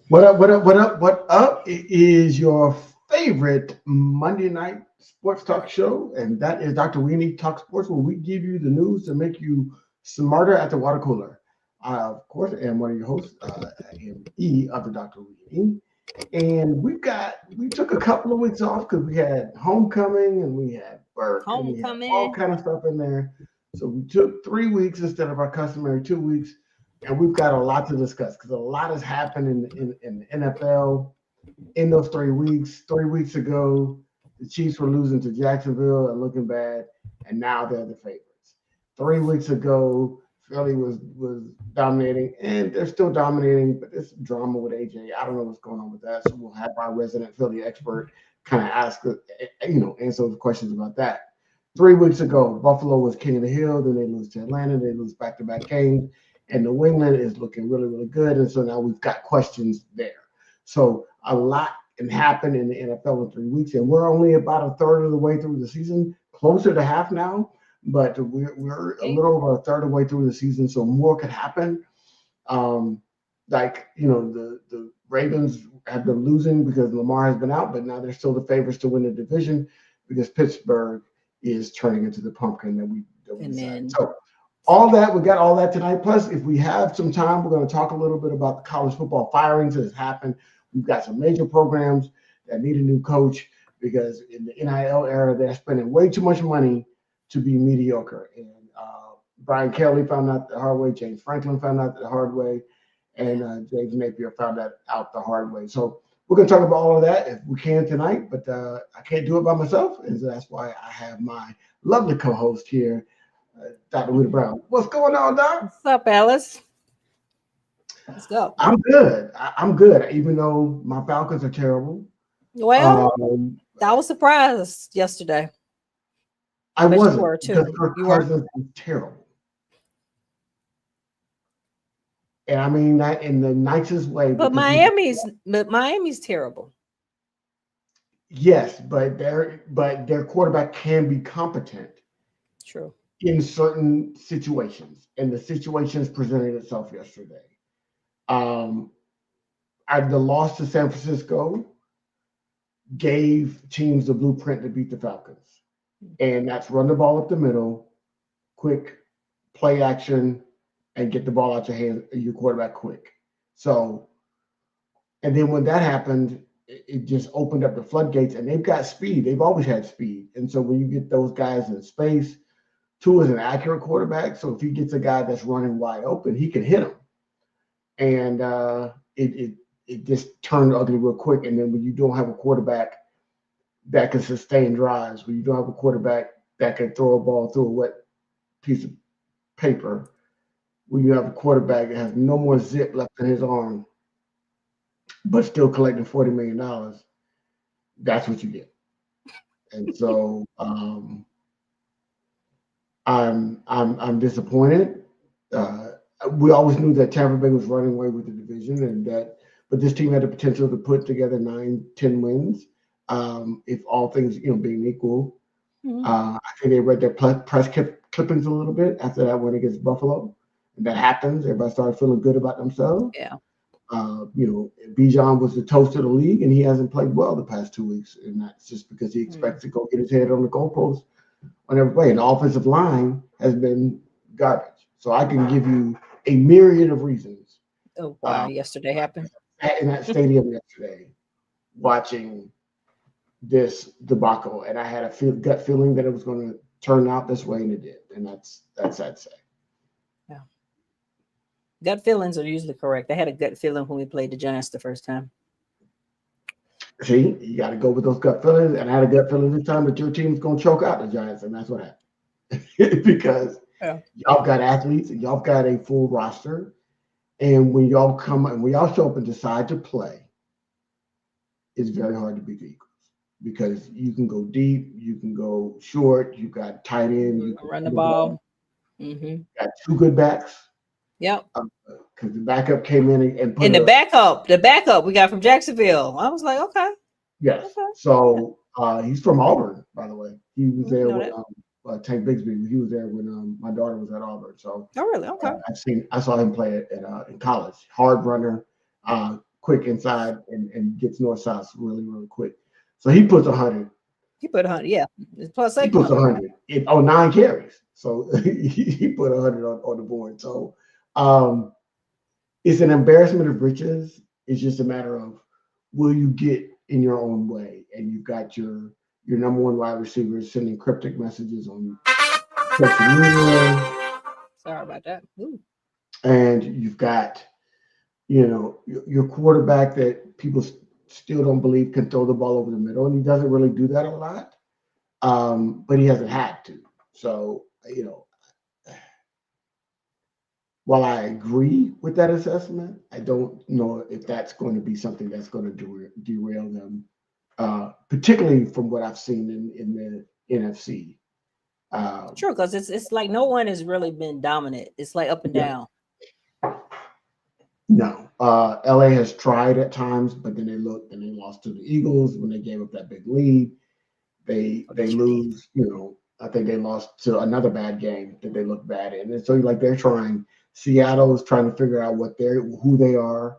What up, what up, what up, what up? It is your favorite Monday night sports talk show, and that is Dr. Oui E Talk Sports, where we give you the news to make you smarter at the water cooler. I, of course, am one of your hosts, I am E of the Dr. Oui E. And we took a couple of weeks off because we had homecoming and we had work and we had all kind of stuff in there. So we took 3 weeks instead of our customary 2 weeks. And we've got a lot to discuss because a lot has happened in the NFL in those 3 weeks. 3 weeks ago, the Chiefs were losing to Jacksonville and looking bad, and now they're the favorites. 3 weeks ago, Philly was dominating, and they're still dominating, but there's some drama with AJ. I don't know what's going on with that, so we'll have our resident Philly expert kind of answer those questions about that. 3 weeks ago, Buffalo was king of the hill, then they lose to Atlanta, they lose back-to-back games. And New England is looking really, really good. And so now we've got questions there. So a lot can happen in the NFL in 3 weeks. And we're only about a third of the way through the season, closer to half now. But we're a little over a third of the way through the season. So more could happen. The Ravens have been losing because Lamar has been out, but now they're still the favorites to win the division because Pittsburgh is turning into the pumpkin that we decided. So all that, we got all that tonight. Plus, if we have some time, we're going to talk a little bit about the college football firings that has happened. We've got some major programs that need a new coach because in the NIL era, they're spending way too much money to be mediocre. And Brian Kelly found out the hard way. James Franklin found out the hard way. And James Napier found that out the hard way. So we're going to talk about all of that if we can tonight, but I can't do it by myself. And so that's why I have my lovely co-host here, Dr. Rita Brown. What's going on, Doc? What's up, Alice? Let's go. I'm good. I'm good, even though my Falcons are terrible. Well, I was surprised yesterday. I wasn't. You were too. Kirk Cousins was terrible. And I mean that in the nicest way. But Miami's terrible. Yes, but their quarterback can be competent. True. In certain situations, and the situations presented itself yesterday. The loss to San Francisco gave teams the blueprint to beat the Falcons, and that's run the ball up the middle, quick play action, and get the ball out your hands, your quarterback quick. So, and then when that happened, it just opened up the floodgates, and they've got speed. They've always had speed, and so when you get those guys in space. Tua is an accurate quarterback, so if he gets a guy that's running wide open, he can hit him. And it just turned ugly real quick. And then when you don't have a quarterback that can sustain drives, when you don't have a quarterback that can throw a ball through a wet piece of paper, when you have a quarterback that has no more zip left in his arm, but still collecting $40 million, that's what you get. And so I'm disappointed. We always knew that Tampa Bay was running away with the division, but this team had the potential to put together 9-10 wins if all things being equal. Mm-hmm. I think they read their press clippings a little bit after that win against Buffalo. And that happens. Everybody started feeling good about themselves. Yeah. Bijan was the toast of the league, and he hasn't played well the past 2 weeks, and that's just because he expects to go get his head on the goalpost on every play. And the offensive line has been garbage. So I can give you a myriad of reasons. Oh, wow. Yesterday happened. In that stadium yesterday, watching this debacle. And I had a gut feeling that it was going to turn out this way, and it did. And that's sad to say. Yeah. Gut feelings are usually correct. I had a gut feeling when we played the Giants the first time. See, you got to go with those gut feelings. And I had a gut feeling this time that your team's going to choke out the Giants, and that's what happened. Because Yeah. y'all got athletes, and y'all got a full roster. And when y'all come and when y'all show up and decide to play, it's very hard to beat the Eagles because you can go deep, you can go short, you got tight end, you can Run the run the ball, ball. Mm-hmm. got two good backs. Yep. Because the backup came in and put And the backup we got from Jacksonville. I was like, okay, yes. okay, yeah. So he's from Auburn, by the way. He was You there know with that. Tank Bigsby. He was there when my daughter was at Auburn. So Oh, really? Okay. I saw him play in college. Hard runner, quick inside, and gets north south really really quick. So he puts 100. He put 100. Yeah, it's plus He eight puts month. 100 in 9 carries. So he put 100 on the board. So um, it's an embarrassment of riches. It's just a matter of will you get in your own way, and you've got your number one wide receiver sending cryptic messages on social media, Sorry about that. Ooh. and you've got your quarterback that people still don't believe can throw the ball over the middle, and he doesn't really do that a lot. But he hasn't had to. So while I agree with that assessment, I don't know if that's going to be something that's going to derail them, particularly from what I've seen in the NFC. True, because it's like no one has really been dominant. It's like up and Yeah, down. no. LA has tried at times, but then they looked and they lost to the Eagles when they gave up that big lead. They Oh, they they sure did. lose. I think they lost to another bad game that they look bad in, and so like they're trying. Seattle's trying to figure out who they are.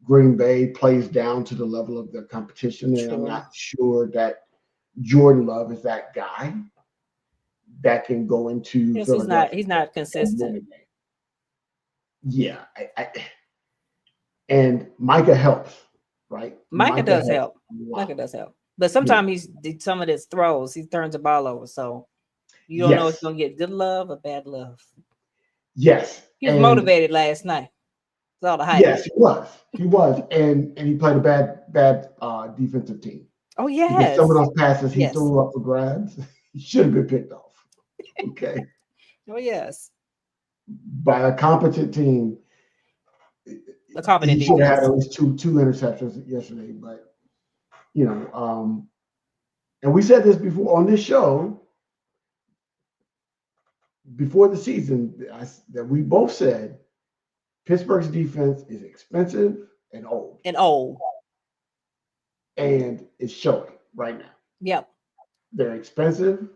Green Bay plays down to the level of their competition, and I'm True. not sure that Jordan Love is that guy that can go into Yes, he's not. Philadelphia He's not and win consistent. a game. Yeah, and Micah helps, right? Micah Micah does helps help. a Micah lot. does help. But You know, sometimes some of his throws, he turns the ball over. So you don't know if yes, you're gonna get good love or bad love. yes, He was and motivated last night. It's all the hype. yes, he was, and he played a bad defensive team Oh because some of yes. those passes he Yes. threw up for grabs, he should have been picked off. Okay, Oh yes. by a competent team, The competent he should have had defense. at least two interceptions yesterday. But you know, and we said this before on this show before the season that we both said Pittsburgh's defense is expensive and old, And old. and it's showing right now. Yep. They're expensive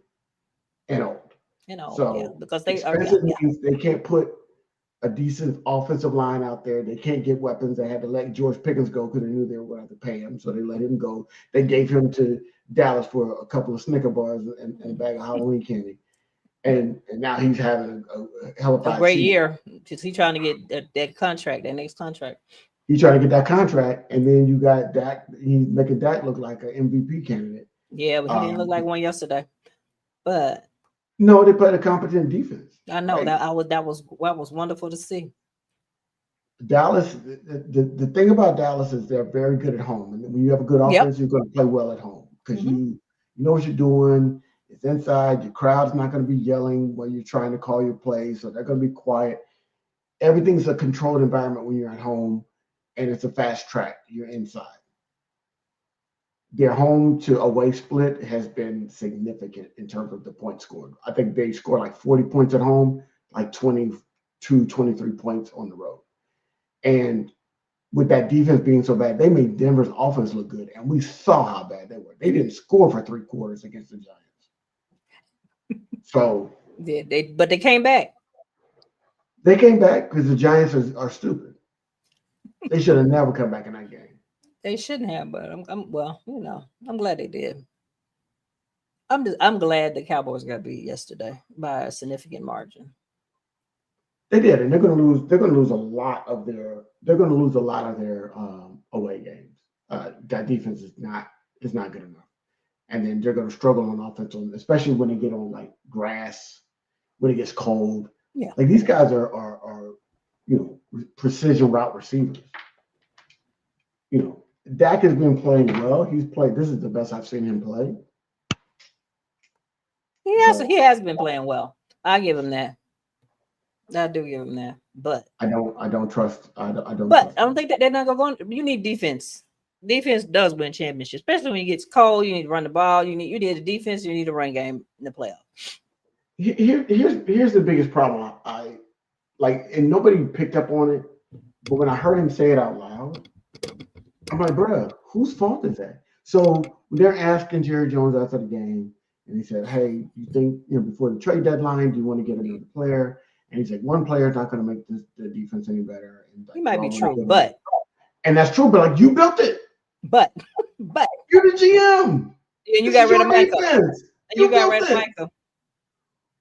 and old. And old. Yeah. So Because they are, yeah, expensive yeah. means they can't put a decent offensive line out there. They can't get weapons. They had to let George Pickens go because they knew they were going to have to pay him. So they let him go. They gave him to Dallas for a couple of Snicker bars and a bag of Halloween candy. And now he's having a A hellified great season. year. Just he trying to get that contract, that next contract. He's trying to get that contract, and then you got Dak. He's making Dak look like an MVP candidate. Yeah, but he didn't look like one yesterday. But No, they played a competent defense, I know right? that was wonderful to see. Dallas. The thing about Dallas is they're very good at home, and when you have a good Yep. offense, you're going to play well at home because Hmm. you know what you're doing. It's inside. Your crowd's not going to be yelling while you're trying to call your plays, so they're going to be quiet. Everything's a controlled environment when you're at home, and it's a fast track. You're inside. Their home to away split has been significant in terms of the points scored. I think they score like 40 points at home, like 22, 23 points on the road. And with that defense being so bad, they made Denver's offense look good. And we saw how bad they were. They didn't score for 3 quarters against the Giants. So But they came back. they came back because the Giants are stupid. They should have never come back in that game. They shouldn't have, but I'm well, I'm glad they did. I'm glad the Cowboys got beat yesterday by a significant margin. They did, and they're going to lose. They're going to lose a lot of their. They're going to lose a lot of their away games. That defense is not good enough, and then they're going to struggle on offense, especially when they get on like grass when it gets cold. Yeah. Like these guys are precision route receivers. Dak has been playing well. He's played. This is the best I've seen him play. But He has been playing well. I give him that. I do give him that. But I don't trust. I don't but trust I don't him. think that they're not going to go. You need defense. Defense does win championships, especially when it gets cold. You need to run the ball. You need a defense. You need a run game in the playoffs. Here's the biggest problem. I like, and nobody picked up on it. But when I heard him say it out loud, I'm like, bruh, whose fault is that? So they're asking Jerry Jones after the game, and he said, hey, you think, before the trade deadline, do you want to get another player? And he's like, one player is not going to make the defense any better. And He like, might we're be all going to true, give him. And that's true, but like, you built it. but You're the GM. and you This got is rid your of Michael. defense. And you got built rid of it. Michael.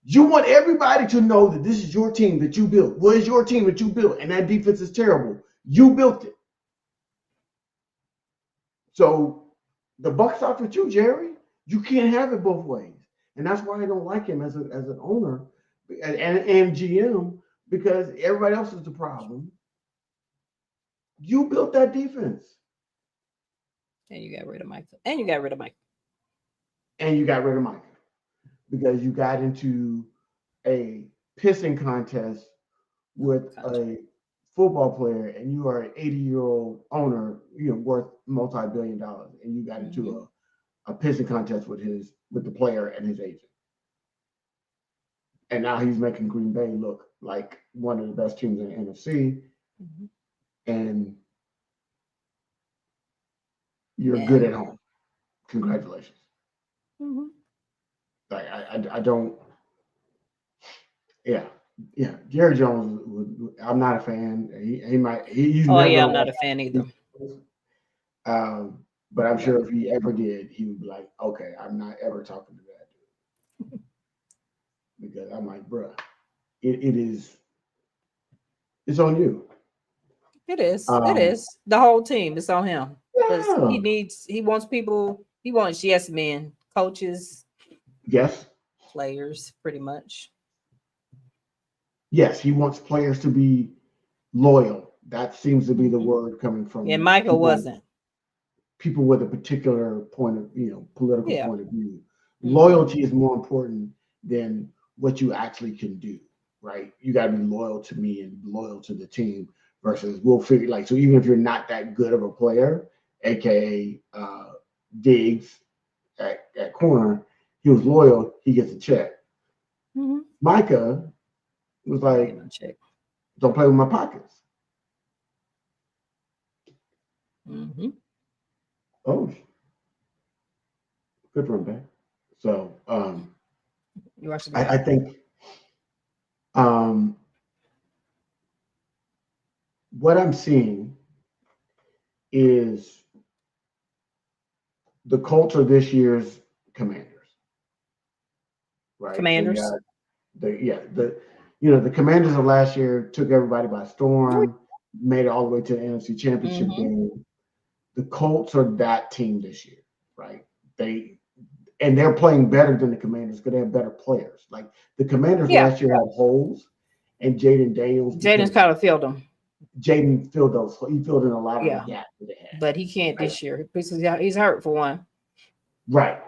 You want everybody to know that this is your team that you built. What is your team that you built? And that defense is terrible. You built it. So the buck stops with you, Jerry. You can't have it both ways. And that's why I don't like him as an owner and GM, because everybody else is the problem. You built that defense. And you got rid of Michael. And you got rid of Michael. And you got rid of Michael. Because you got into a pissing contest with a football player, and you are an 80-year-old owner, worth multi-billion dollars, and you got into a pissing contest with the player and his agent. And now he's making Green Bay look like one of the best teams in the NFC. And you're good at home. Congratulations. Like I don't. Yeah. Jerry Jones. I'm not a fan. He might. He's Oh never yeah, I'm not a fan either. But I'm sure if he ever did, he would be like, okay, I'm not ever talking to that dude. Because I'm like, bruh, it is. It's on you. It is. It is. The whole team. It's on him. Because Yeah. he wants people, he wants yes men, coaches, Yes. players, pretty much. Yes, he wants players to be loyal. That seems to be the word coming from. And Michael wasn't. People with a particular point of, political point of view. Loyalty is more important than what you actually can do, right? You got to be loyal to me and loyal to the team versus we'll figure, like, so even if you're not that good of a player, aka Diggs at corner, he was loyal, he gets a check. Micah was like, don't play with my pockets. Oh, good run back. So I think what I'm seeing is the culture this year's Commanders. Right? Commanders. The Commanders of last year took everybody by storm, made it all the way to the NFC Championship game. The Colts are that team this year, right? They're playing better than the Commanders because they have better players. Like the Commanders last year had holes, and Jaden Daniels. Jaden's kind of filled them. Jaden filled those. He filled in a lot of the gaps that they had. But he can't this year because he's hurt for one. Right.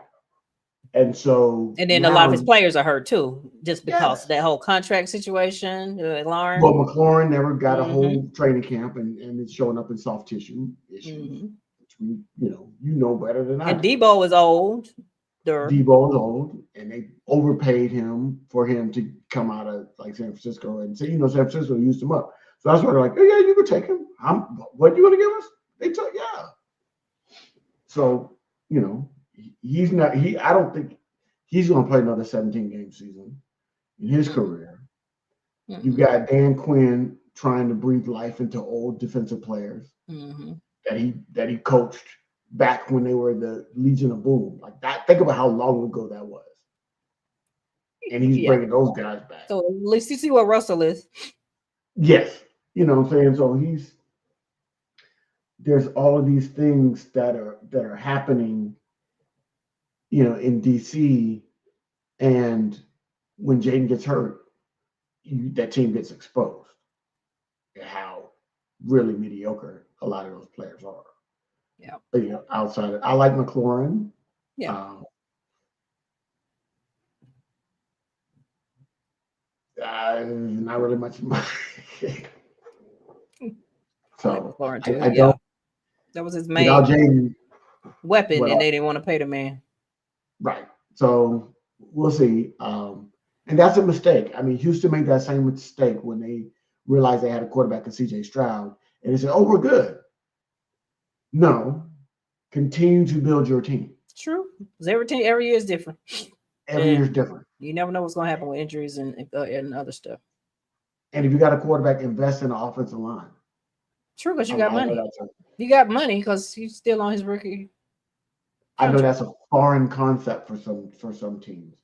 And so, and then a lot of his players are hurt too, just because of that whole contract situation. Lauren. Well, McLaurin never got a whole training camp, and it's showing up in soft tissue issues, which you know better than I. And Debo is old. Debo is old, and they overpaid him for him to come out of like San Francisco and say, San Francisco used him up. So that's why they're like, oh yeah, you can take him. What are you going to give us? They took, yeah. So he's not. I don't think he's going to play another 17-game season in his career. You got Dan Quinn trying to breathe life into old defensive players that he coached back when they were the Legion of Boom. Like that. Think about how long ago that was. And he's bringing those guys back. So at least you see what Russell is. Yes. You know what I'm saying? So there's all of these things that are happening, in DC, and when Jaden gets hurt, that team gets exposed. How really mediocre a lot of those players are. Yeah. Outside, I like McLaurin. Yeah. Not really much. I like So McLaurin too. I Yeah. don't. That was his Without main Jaden, weapon, and well, they didn't want to pay the man. right. So we'll see. And that's a mistake. I mean, Houston made that same mistake when they realized they had a quarterback in C.J. Stroud, and they said, "Oh, we're good." No, continue to build your team. It's true. 'Cause every year is different. Every year is And different. you never know what's going to happen with injuries and other stuff. And if you got a quarterback, invest in the offensive line. True, because you I got know money. that's You got money because he's still on his rookie I know contract. that's a foreign concept for some teams,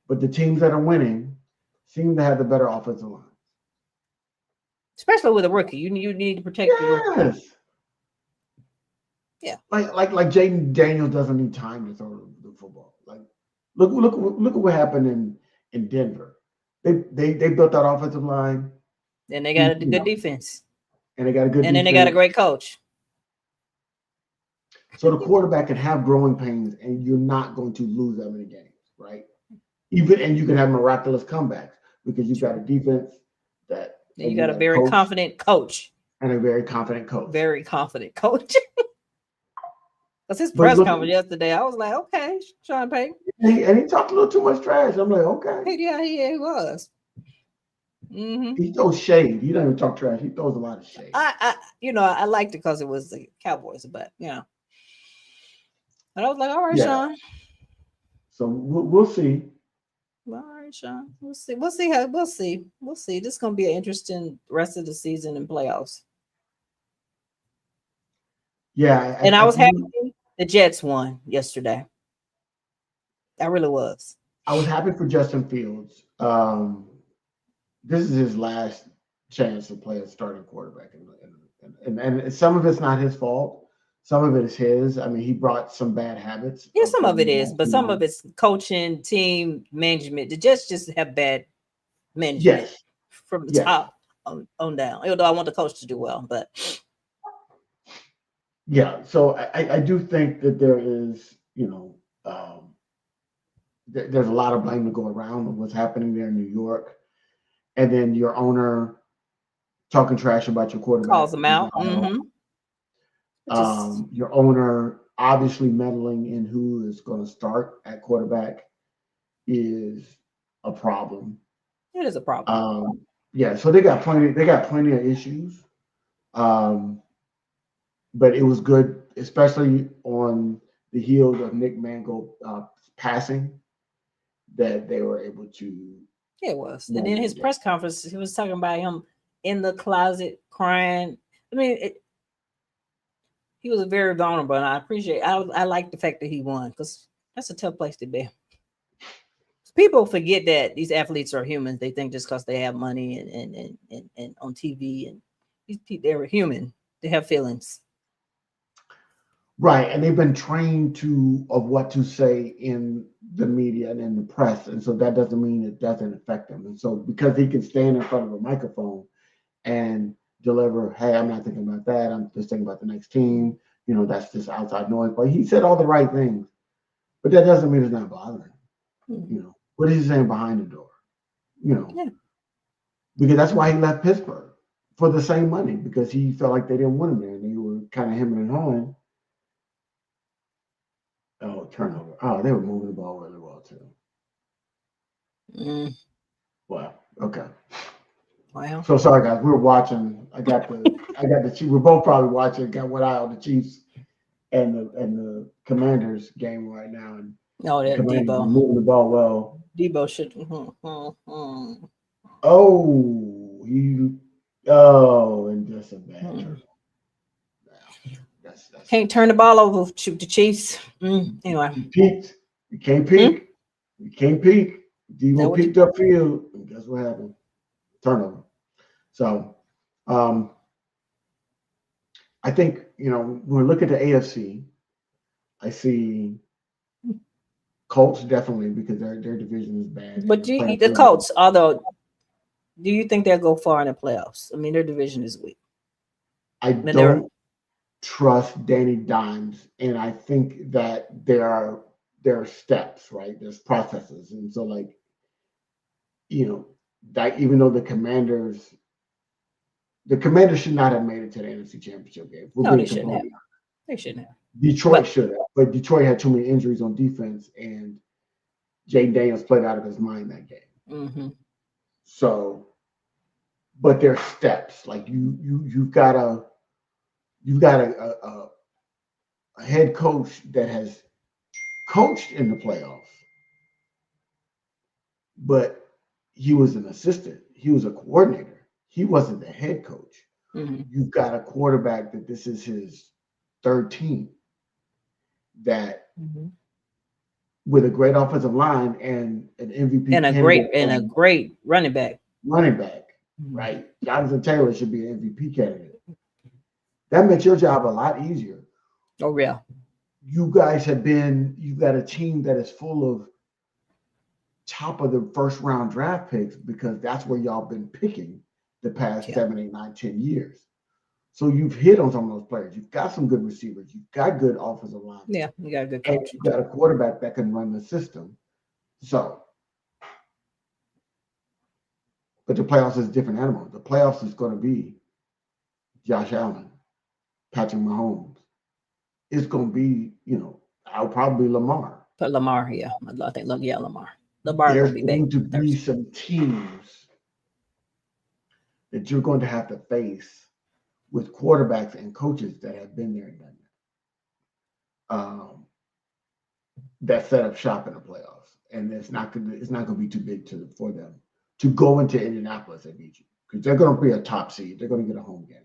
but the teams that are winning seem to have the better offensive line. Especially with a rookie. You need to protect your rookie. Yes. Yeah. Like Jaden Daniels doesn't need time to throw the football. Like look at what happened in Denver. They built that offensive line. And they got a good defense. And they got a good and defense. then they got a great coach. So the quarterback can have growing pains, and you're not going to lose that many games, right? And you can have miraculous comebacks because you've got a defense that. And you got a very confident coach. And a very confident coach. Very confident coach. That's his press conference yesterday. I was like, okay, Sean Payton. And he talked a little too much trash. I'm like, okay. Yeah, he was. Mm-hmm. He throws shade. He doesn't even talk trash. He throws a lot of shade. I liked it because it was the Cowboys, but But I was like, all right, Sean. So we'll see. All right, Sean. We'll see. We'll see. This is gonna be an interesting rest of the season and playoffs. Yeah, and I was happy the Jets won yesterday. I really was. I was happy for Justin Fields. This is his last chance to play a starting quarterback, and some of it's not his fault. Some of it is his. I mean, he brought some bad habits. Yeah, some of it is, but some of it's coaching, team management. The Jets just have bad management from the top on down. Although I want the coach to do well, but yeah. So I do think that there is, there's a lot of blame to go around of what's happening there in New York, and then your owner talking trash about your quarterback, calls them out. Mm-hmm. Your owner obviously meddling in who is going to start at quarterback is a problem. It is a problem. So they got plenty of issues. But it was good, especially on the heels of Nick Mangold passing, that they were able to. It was. And in his press conference, he was talking about him in the closet crying. I mean, he was very vulnerable, and I appreciate. I like the fact that he won because that's a tough place to be. People forget that these athletes are humans. They think just because they have money and on TV and these people, they're human. They have feelings. Right, and they've been trained of what to say in the media and in the press, and so that doesn't mean it doesn't affect them. And so because he can stand in front of a microphone and deliver, hey, I'm not thinking about that. I'm just thinking about the next team. That's just outside noise. But he said all the right things, but that doesn't mean it's not bothering him. Mm-hmm. What is he saying behind the door? Because that's why he left Pittsburgh for the same money, because he felt like they didn't want him there, and they were kind of hemming and hawing. Oh, turnover. Oh, they were moving the ball really well too. Wow. Okay. Wow. So sorry, guys. We were watching. I got the Chiefs. We're both probably watching. Got one eye on the Chiefs and the Commanders game right now. And that Debo moving the ball well. Debo should. And just a bad turnover. Can't turn the ball over. Shoot the Chiefs. Anyway, he peaked. You can't peak. You can't peak. Debo peaked upfield, and guess what happened? Turnover. So, I think when we look at the AFC, I see Colts definitely, because their division is bad. But the Colts, although, do you think they'll go far in the playoffs? I mean, their division is weak. I don't trust Danny Dimes, and I think that there are steps, right? There's processes, and so like that even though the Commanders should not have made it to the NFC Championship game. We're No, being they shouldn't have. completely They shouldn't have. Detroit should have, but Detroit had too many injuries on defense, and Jay Daniels played out of his mind that game. Mm-hmm. So, but there's steps. Like you've got a head coach that has coached in the playoffs, but he was an assistant. He was a coordinator. He wasn't the head coach. Mm-hmm. You've got a quarterback that this is his third team that with a great offensive line and an MVP and a great running back. Right? Jonathan Taylor should be an MVP candidate. That makes your job a lot easier. Oh, yeah. You've got a team that is full of top of the first round draft picks because that's where y'all been picking the past 7, 8, 9, 10 years. So you've hit on some of those players. You've got some good receivers. You've got good offensive line. Yeah, you got a good coach. And you've got a quarterback that can run the system. So, but the playoffs is a different animal. The playoffs is going to be Josh Allen, Patrick Mahomes. It's going to be, I'll probably Lamar. But Lamar, yeah. I think, Lamar. Lamar There's will be going back to be some teams that you're going to have to face with quarterbacks and coaches that have been there and done that. That set up shop in the playoffs, and it's not going to be too big for them to go into Indianapolis and beat you because they're going to be a top seed. They're going to get a home game.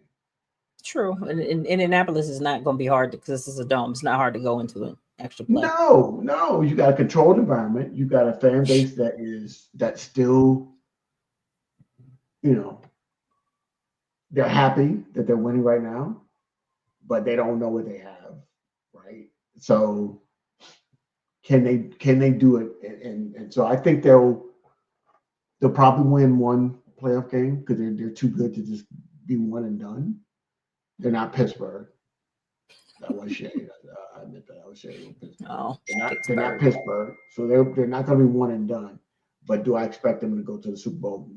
True, and Indianapolis is not going to be hard because this is a dome. It's not hard to go into an extra play. No, you got a controlled environment. You got a fan base that's still, they're happy that they're winning right now, but they don't know what they have, right? So can they do it? And so I think they'll probably win one playoff game because they're too good to just be one and done. They're not Pittsburgh. That was shade. I admit that was shade. Oh, they're not Pittsburgh, so they're not going to be one and done. But do I expect them to go to the Super Bowl?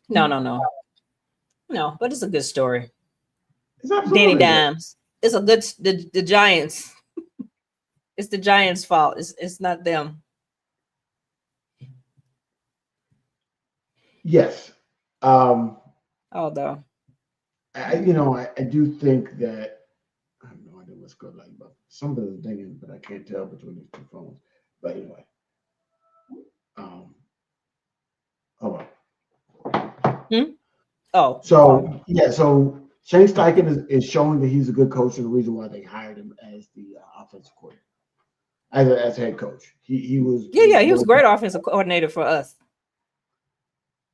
No. No, but it's a good story. It's absolutely Danny Dimes. It's a good the Giants. It's the Giants' fault. It's not them. Yes. Although I do think that I have no idea what's good like, but somebody's dinging, but I can't tell between these two phones. But anyway, So Shane Steichen is showing that he's a good coach, and the reason why they hired him as the offensive coordinator, as head coach. He was a great offensive coordinator for us.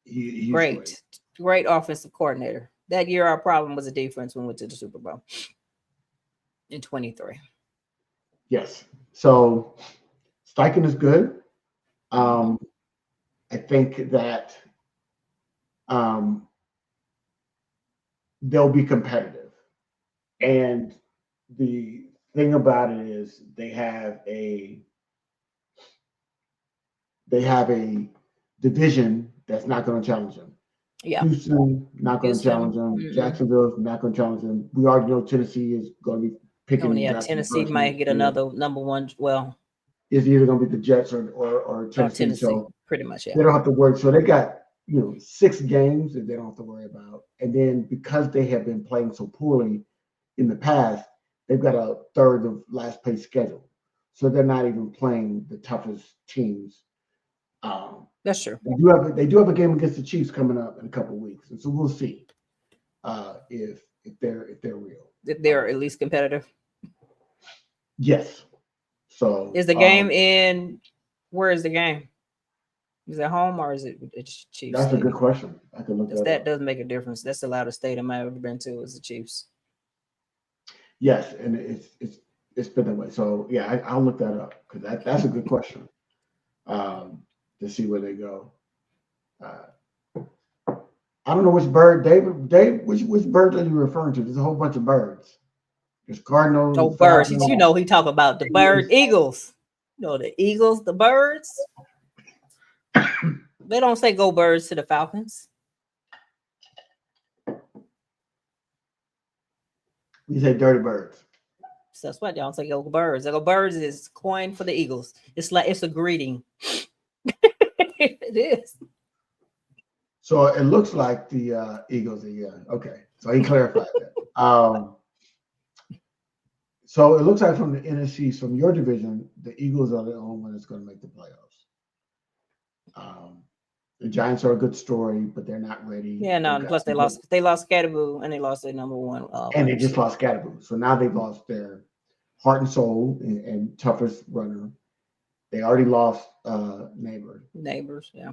He's great offensive coordinator. That year, our problem was the defense when we went to the Super Bowl in 23. Yes. So Steichen is good. I think that they'll be competitive. And the thing about it is they have a division that's not going to challenge them. Yeah. Houston, not going to challenge them. Mm-hmm. Jacksonville, not going to challenge them. We already know Tennessee is going to be picking. Tennessee might get another number one. Well, it's either going to be the Jets or Tennessee. So pretty much, yeah. They don't have to worry. So they got 6 games that they don't have to worry about. And then because they have been playing so poorly in the past, they've got a third of last place schedule. So they're not even playing the toughest teams. That's true. They do have a game against the Chiefs coming up in a couple of weeks, and so we'll see if they're real. If they're at least competitive. Yes. So is the game in? Where is the game? Is it home or is it Chiefs? That's a good question. I can look that does make a difference. That's the loudest stadium I've ever been to is the Chiefs. Yes, and it's been that way. So yeah, I'll look that up because that's a good question. To see where they go. I don't know which bird, Dave. Which birds are you referring to? There's a whole bunch of birds. There's Cardinals. Oh, birds. You know, he talk about the Eagles. You know, the Eagles, the birds. They don't say go birds to the Falcons. You say dirty birds. So that's what y'all say go birds. Go birds is coin for the Eagles. It's like it's a greeting. It is. So it looks like the Eagles. Yeah. Okay. So he clarified that. So it looks like from the NFC, from your division, the Eagles are the only one that's going to make the playoffs. The Giants are a good story, but they're not ready. Yeah, no. Plus they lost Scatterboo and they lost their number one. And they just lost Scatterboo. So now they've lost their heart and soul and toughest runner. They already lost Neighbors, yeah.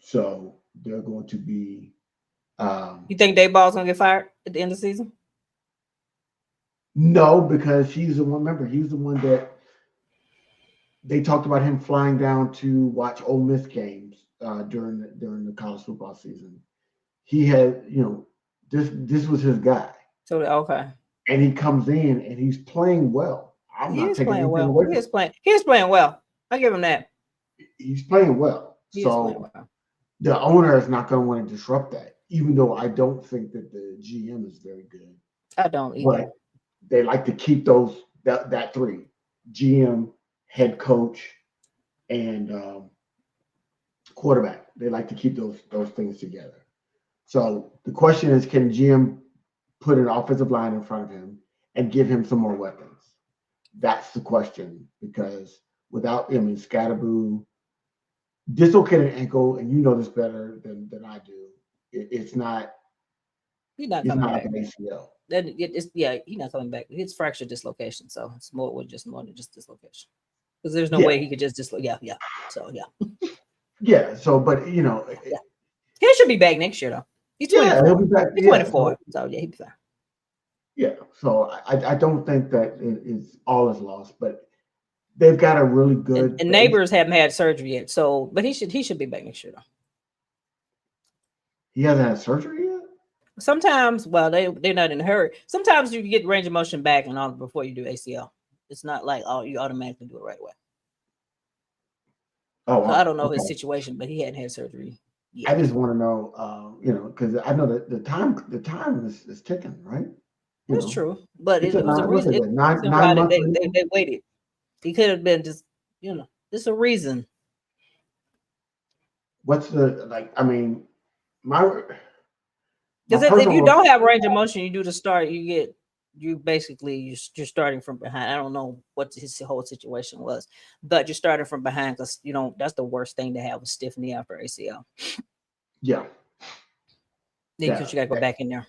So they're going to be. You think Dayball's going to get fired at the end of the season? No, because he's the one. Remember, he's the one that they talked about him flying down to watch Ole Miss games during the college football season. He had, this was his guy. So okay. And he comes in and he's playing well. He is playing well. I give him that. He's playing well. The owner is not going to want to disrupt that, even though I don't think that the GM is very good. I don't either. But they like to keep that three: GM, head coach, and quarterback. They like to keep those things together. So the question is, can GM put an offensive line in front of him and give him some more weapons? That's the question, because without Scatterboo dislocated ankle, and you know this better than I do, it's not. He's not coming back. Like an ACL. He's not coming back. It's fracture dislocation, so it's more than just dislocation. Because there's no way he could just dislocate. Yeah. So Yeah. So, but he should be back next year though. He's 24. He'll be back. He's 24. So he'll be fine. Yeah. So I don't think that it's all is lost, but they've got a really good. And Neighbors haven't had surgery yet, so but he should be back next year though. He hasn't had surgery yet? Sometimes, well, they're not in a hurry. Sometimes you get range of motion back and all before you do ACL. It's not like you automatically do it right away. Oh, so I don't know his situation, but he hadn't had surgery yet. I just want to know, because I know that the time is ticking, right? That's true, but it was a reason. 9 months. They waited. He could have been just, there's a reason. What's the because if you don't have range of motion, you do the start, you're starting from behind. I don't know what his whole situation was, but you're starting from behind because that's the worst thing to have, a stiff knee after ACL. Yeah. Then you gotta go back in there.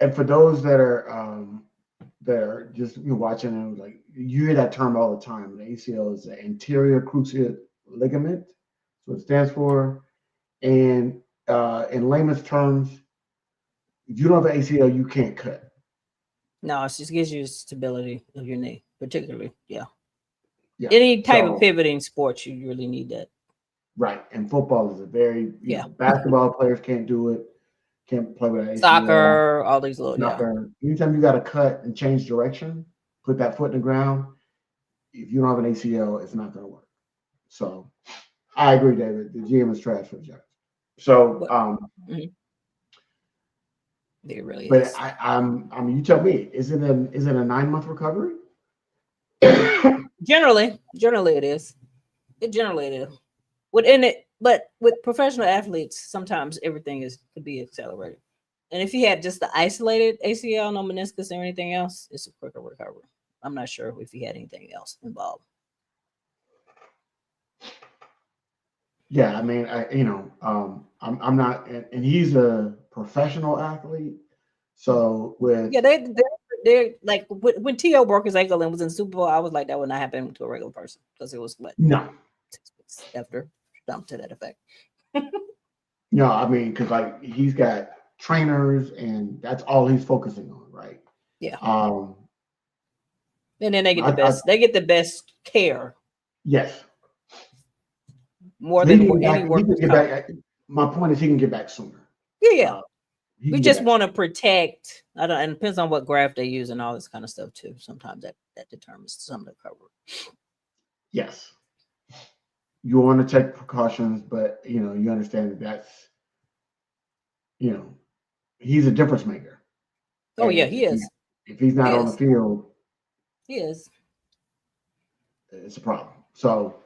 And for those that are just watching and like you hear that term all the time, the ACL is the anterior cruciate ligament. That's what it stands for. And in layman's terms, if you don't have an ACL, you can't cut. No, it just gives you stability of your knee, particularly. Yeah. Any type of pivoting sports, you really need that. Right. And football is a very, basketball players can't do it. Can't play with ACL. Soccer, all these little. Soccer. Anytime you got to cut and change direction, put that foot in the ground, if you don't have an ACL, it's not going to work. So I agree, David. The GM is trash for the Giants. So, it really but is. You tell me, is it a 9-month recovery? Generally it is. It is. But with professional athletes, sometimes everything could be accelerated. And if you had just the isolated ACL, no meniscus or anything else, it's a quicker recovery. I'm not sure if he had anything else involved. Yeah, I'm not, and he's a professional athlete. So they're like when T.O. broke his ankle and was in the Super Bowl, I was like, that would not happen to a regular person because it was no 6 weeks after dump to that effect. No, because he's got trainers and that's all he's focusing on, right? Yeah. And then they get the best. They get the best care. Yes. More than any work. My point is, he can get back sooner. Yeah. He We can get just back. want to protect. I don't, and it depends on what graph they use and all this kind of stuff too. Sometimes that determines some of the cover. Yes, you want to take precautions, but you understand that that's you know he's a difference maker, Oh yeah, and he is. if he's He not on the is. field, He is. it's a problem. So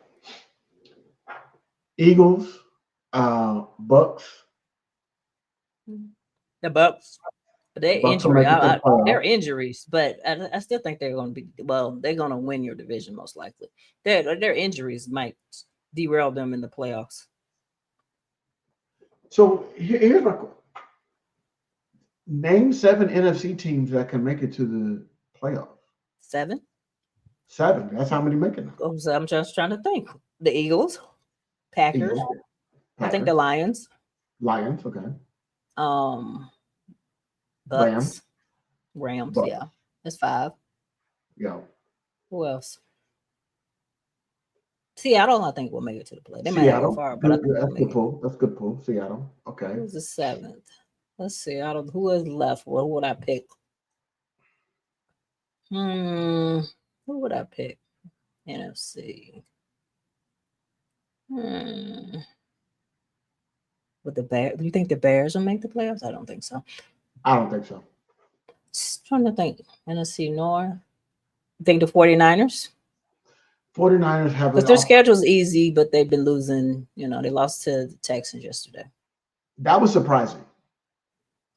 Eagles, Bucks. The Bucks. Their Bucks will injury, make it to the their playoffs. injuries, but I still think they're going to be well. They're going to win your division most likely. Their injuries might derail them in the playoffs. So here's my name 7 NFC teams that can make it to the playoffs. 7. 7. That's how many make it now. So I'm just trying to think. The Eagles, Packers. Eagles, I think Packers, the Lions. Lions. Okay. Um, Rams, Rams. Bucks. Yeah, that's 5. Yeah. Who else? Seattle, I think will make it to the play. They might not go Seattle. far, but I Good. think they'll That's make good it. pull. That's good pull. Seattle. Okay. Who's the 7th? Let's see. Who is left? What would I pick? Who would I pick? NFC. With the Bears, do you think the Bears will make the playoffs? I don't think so. I don't think so. Just trying to think. NFC North. You think the 49ers? 49ers have Because their schedule's easy, but they've been losing. They lost to the Texans yesterday. That was surprising.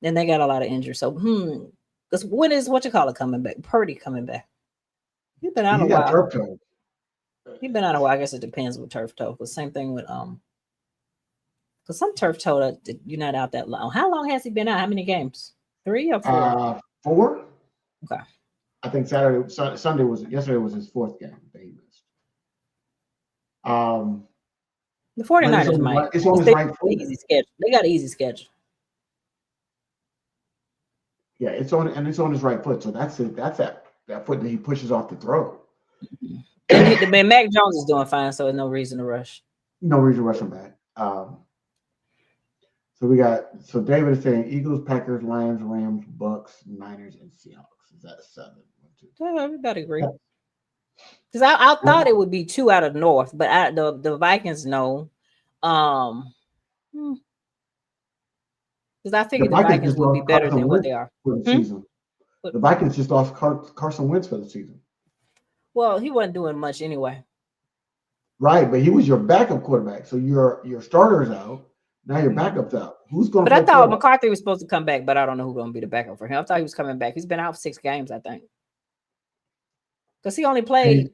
And they got a lot of injuries. So, because when is coming back? Purdy coming back. He's been out a while. Turf toe. He's been out a while. I guess it depends with turf toe. But same thing with because some turf toe that you're not out that long. How long has he been out? How many games? 3 or 4? 4. Okay. I think Sunday yesterday was his 4th game that he missed. The 49ers might. It's on his right foot. Easy schedule. They got an easy schedule. Yeah, it's on his right foot. So that's it. That's that foot that he pushes off the throw. Mm-hmm. And Mac Jones is doing fine, so there's no reason to rush. No reason to rush him back. So David is saying Eagles, Packers, Lions, Rams, Bucks, Niners, and Seahawks. Is that 7? 1, 2, 3. Yeah, everybody agree. Because I thought it would be 2 out of North, but the Vikings know. Because I figured the Vikings would be better than what they are for the season. The Vikings just lost Carson Wentz for the season. Well, he wasn't doing much anyway. Right, but he was your backup quarterback. So your starter's out. Now your backup's out. Who's going to play? But I thought McCarthy was supposed to come back, but I don't know who's going to be the backup for him. I thought he was coming back. He's been out for 6 games, I think. Because he only played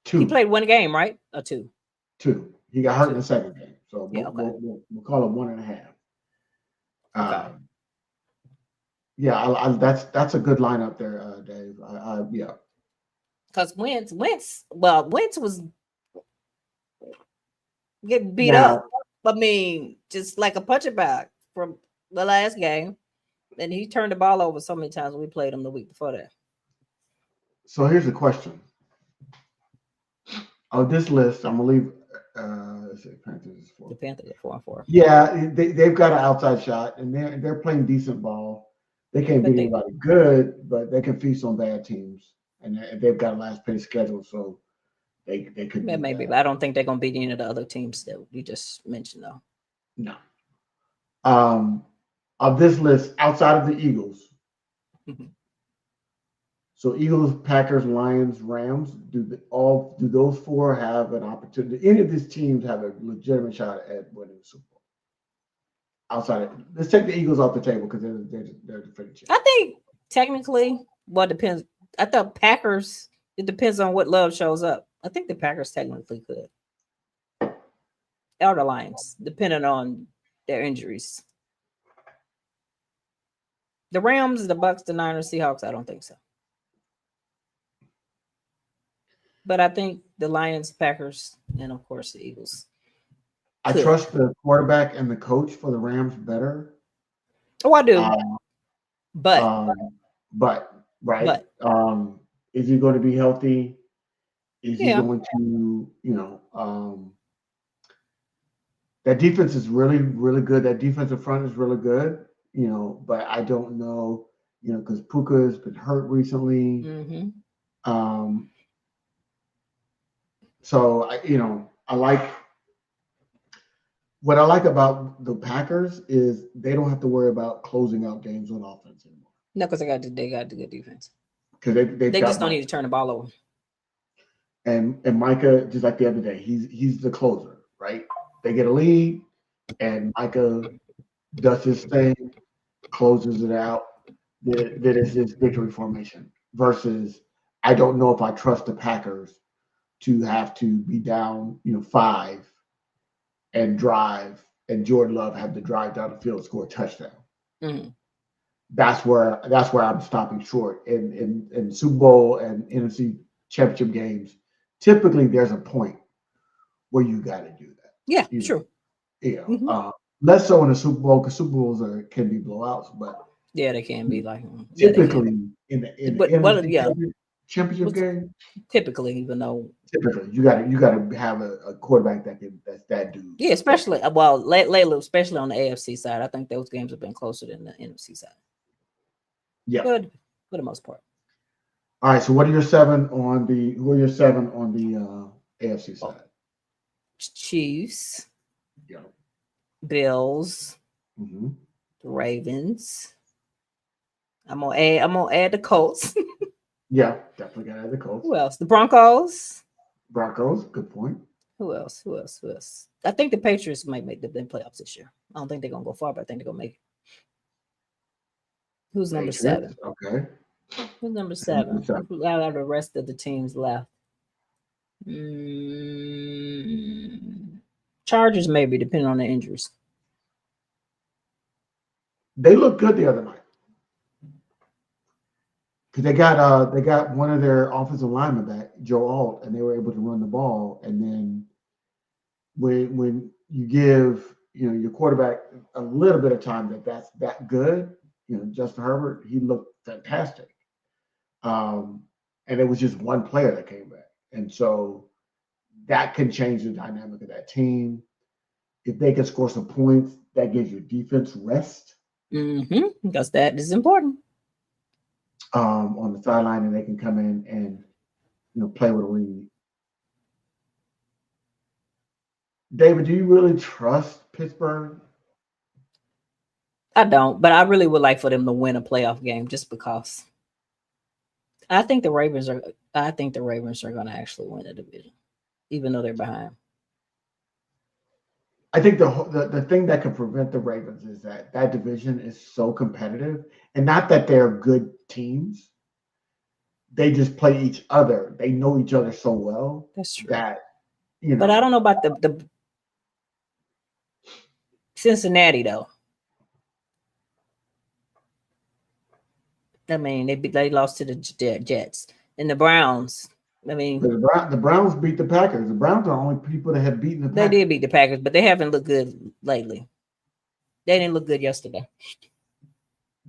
2. He played 1 game, right? Or 2? 2. He got hurt in the 2nd game. So yeah, okay. we'll call it 1.5. Okay. Yeah, that's a good lineup there, Dave. Yeah. Because Wentz was getting beat up. I mean, just like a punching bag from the last game. And he turned the ball over so many times when we played him the week before that. So here's the question. Of this list, I'm going to leave Panthers is 4. The Panthers are 4-4. Yeah, they've got an outside shot, and they're playing decent ball. They can't beat anybody good, but they can feast on bad teams. And they've got a last place schedule, so they could. Yeah, maybe, but I don't think they're going to beat any of the other teams that you just mentioned, though. No. Of this list, outside of the Eagles, so Eagles, Packers, Lions, Rams, do those 4 have an opportunity? Any of these teams have a legitimate shot at winning the Super Bowl? Outside of, let's take the Eagles off the table because they're defending champions. I think technically, well, it depends. I thought Packers. It depends on what love shows up. I think the Packers technically could. Or the Lions, depending on their injuries. The Rams, the Bucks, the Niners, Seahawks, I don't think so. But I think the Lions, Packers, and of course the Eagles. I trust the quarterback and the coach for the Rams better. Oh, I do. But is he going to be healthy? Is he going to, that defense is really, really good. That defensive front is really good. but I don't know, because Puka's been hurt recently. Mm-hmm. Um, so I like what I like about the Packers is they don't have to worry about closing out games on offense anymore No, because they got the good defense. because they've They got just don't Mike. need to turn the ball over. And Micah, just like the other day, he's the closer, right? They get a lead, and Micah does his thing, closes it out. That is his victory formation. Versus, I don't know if I trust the Packers to have to be down, 5 and drive, and Jordan Love have to drive down the field, score a touchdown. Mm-hmm. That's where I'm stopping short. In Super Bowl and NFC Championship games, typically there's a point where you got to do that. Yeah, sure. Mm-hmm. Less so in the Super Bowl because Super Bowls can be blowouts, but yeah, they can be like typically in the NFC Championship game. Typically, even though you got to have a quarterback that's that dude. Yeah, especially lately, especially on the AFC side, I think those games have been closer than the NFC side. Yeah, good for the most part. All right, so what are your 7 on the? Who are your 7 on the AFC side? Chiefs, Yeah. Bills, Mm-hmm. Ravens. I'm gonna add the Colts. Yeah, definitely gotta add the Colts. Who else? The Broncos. Good point. Who else? I think the Patriots might make the playoffs this year. I don't think they're gonna go far, but I think they're gonna make it. Who's number 7? Okay. Who's number 7? Out of the rest of the teams left. Chargers maybe, depending on the injuries. They looked good the other night because they got one of their offensive linemen back, Joe Alt, and they were able to run the ball. And then when you give your quarterback a little bit of time that's that good, Justin Herbert, he looked fantastic. And it was just one player that came back, and so that can change the dynamic of that team. If they can score some points, that gives your defense rest. Mm-hmm. Because that is important. On the sideline, and they can come in and play with a lead. David, do you really trust Pittsburgh? I don't, but I really would like for them to win a playoff game just because. I think the Ravens are going to actually win the division, even though they're behind. I think the thing that could prevent the Ravens is that division is so competitive, and not that they're good teams. They just play each other. They know each other so well. That's true. That But I don't know about the Cincinnati though. I mean, they lost to the Jets and the Browns. I mean, the Browns beat the Packers. The Browns are the only people that have beaten the Packers. They did beat the Packers, but they haven't looked good lately. They didn't look good yesterday.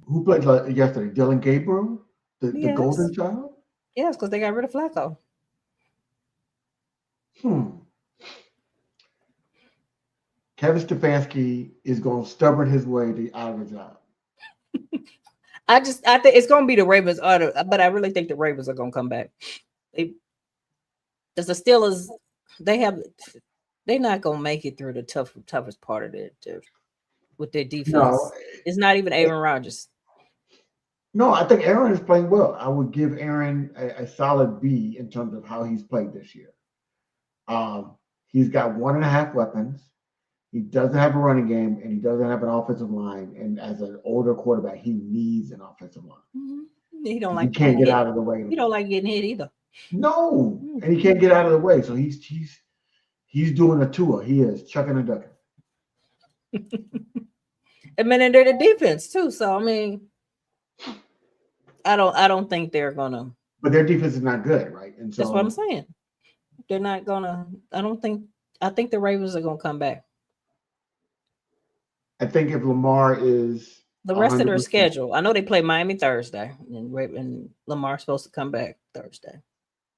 Who played yesterday? Dylan Gabriel, the golden child. Yes, because they got rid of Flacco. Kevin Stefanski is going to stubborn his way out of the job. I think it's going to be the Ravens, but I really think the Ravens are going to come back. Because the Steelers, they're not going to make it through the toughest part of it with their defense. No, it's not even Aaron Rodgers. No, I think Aaron is playing well. I would give Aaron a solid B in terms of how he's played this year. He's got 1.5 weapons. He doesn't have a running game, and he doesn't have an offensive line. And as an older quarterback, he needs an offensive line. Mm-hmm. He can't get out of the way. He don't like getting hit either. No, and he can't get out of the way. So he's doing a Tua. He is chucking and ducking. I mean, and they're the defense too. So I mean, I don't think they're gonna. But their defense is not good, right? And so that's what I'm saying. They're not gonna. I think the Ravens are gonna come back. I think if Lamar is the rest of their schedule, I know they play Miami Thursday, and Lamar's supposed to come back Thursday.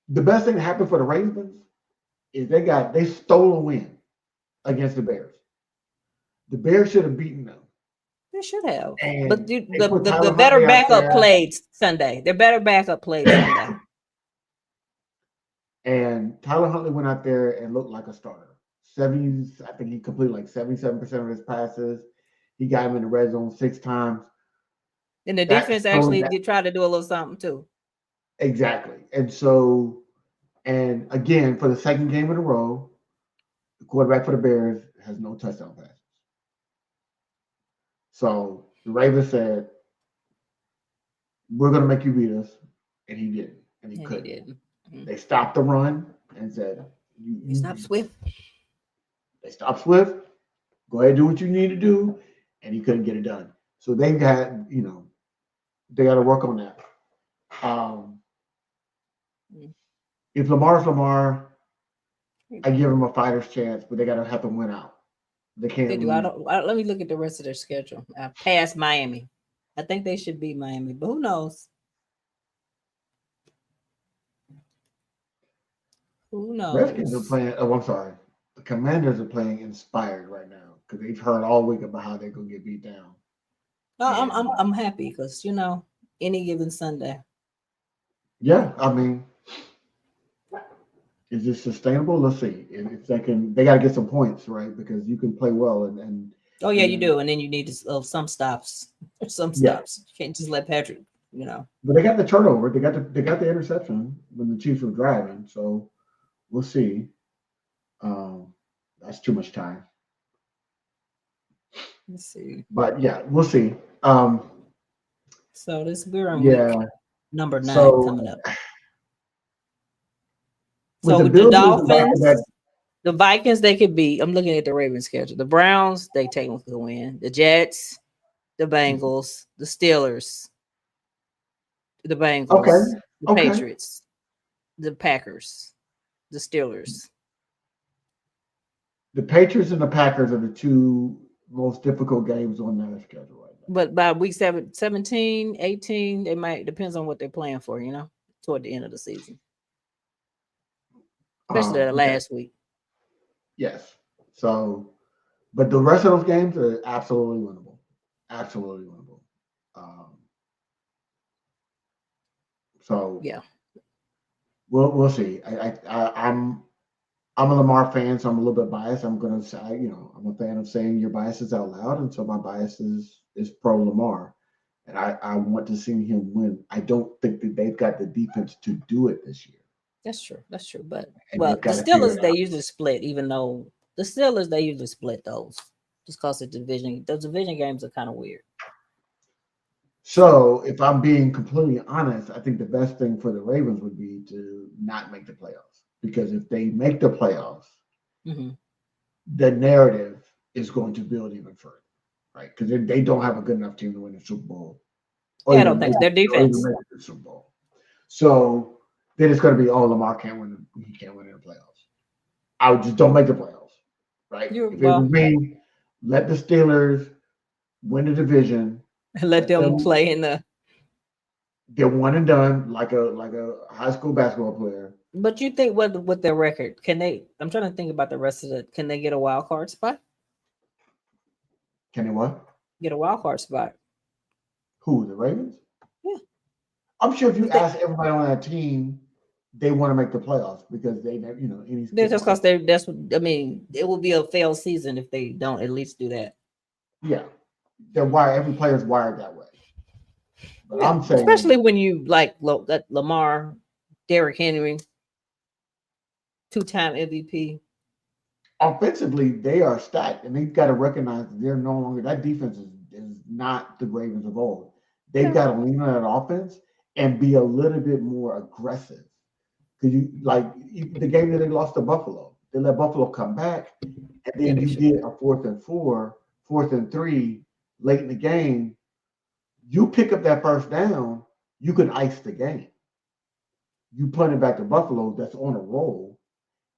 The best thing that happened for the Ravens is they stole a win against the Bears. The Bears should have beaten them. They should have. And But they put the Tyler better Huntley out backup there, played Sunday. Their better backup played Sunday. and Tyler Huntley went out there and looked like a starter. 70s, I think he completed like 77% of his passes. He got him in the red zone 6 times. And the That defense showed actually that did try to do a little something too. exactly. And so, and again, for the second game in a row, the quarterback for the Bears has no touchdown passes. So the Ravens said, "We're going to make you beat us," and he didn't, and he And he couldn't. didn't. They stopped the run and said, He stopped Swift. They stopped Swift. Go ahead and do what you need to do," and he couldn't get it done. So they got, they got to work on that. If Lamar's Lamar, I give him a fighter's chance, but they got to have to win out. They can't. They do. Let me look at the rest of their schedule. Past Miami, I think they should beat Miami, but who knows? Who knows? Redskins are playing. Oh, I'm sorry. The Commanders are playing inspired right now because they've heard all week about how they're gonna get beat down. No, I'm happy because any given Sunday. Yeah, I mean, is this sustainable? Let's see if they can. They got to get some points, right? Because you can play well and. Oh yeah, you do, and then you need some stops. Some stops. You can't just let Patrick. But they got the turnover. They got the interception when the Chiefs were driving. So we'll see. That's too much time. Let's see. But yeah, we'll see. So we're on week number 9 coming up. So with the Dolphins, the Vikings, they could beat. I'm looking at the Ravens schedule. The Browns, they technically win. The Jets, the Bengals, the Steelers, the Bengals, the Patriots, the Packers, the Steelers. The Patriots and the Packers are the two most difficult games on their schedule right now. But by week 17, 18, they might, depends on what they're playing for, toward the end of the season. Especially the last week. Yes. So, but the rest of those games are absolutely winnable. Absolutely winnable. So yeah, we'll see. I'm a Lamar fan, so I'm a little bit biased. I'm gonna say, I'm a fan of saying your biases out loud, and so my bias is pro Lamar, and I want to see him win. I don't think that they've got the defense to do it this year. That's true. But the Steelers, they usually split, even though the Steelers, they usually split those just because the division games are kind of weird. So if I'm being completely honest, I think the best thing for the Ravens would be to not make the playoffs, because if they make the playoffs, the narrative is going to build even further, right? Because they don't have a good enough team to win the Super Bowl. I don't think their defense. The Super Bowl. So then it's going to be, Lamar can't win. He can't win in the playoffs. I would just don't make the playoffs, right? If it was me, let the Steelers win the division. Let them play in the. They're one and done, like a high school basketball player. But you think with their record, can they? I'm trying to think about the rest of it. Can they get a wild card spot? Can they what? Get a wild card spot. Who, the Ravens? Yeah. I'm sure if you ask everybody on that team, they want to make the playoffs because they never, That's just because that's what I mean. It will be a failed season if they don't at least do that. Yeah, they're wired. Every player's wired that way. But I'm saying, especially when you like that Lamar, Derrick Henry, 2-time MVP. Offensively, they are stacked, and they've got to recognize that they're no longer, that defense is not the Ravens of old. They've got to lean on that offense and be a little bit more aggressive. Because the game that they lost to Buffalo, they let Buffalo come back, and then you get a 4th and 4, 4th and 3 late in the game. You pick up that first down, you can ice the game. You punt it back to Buffalo, that's on a roll,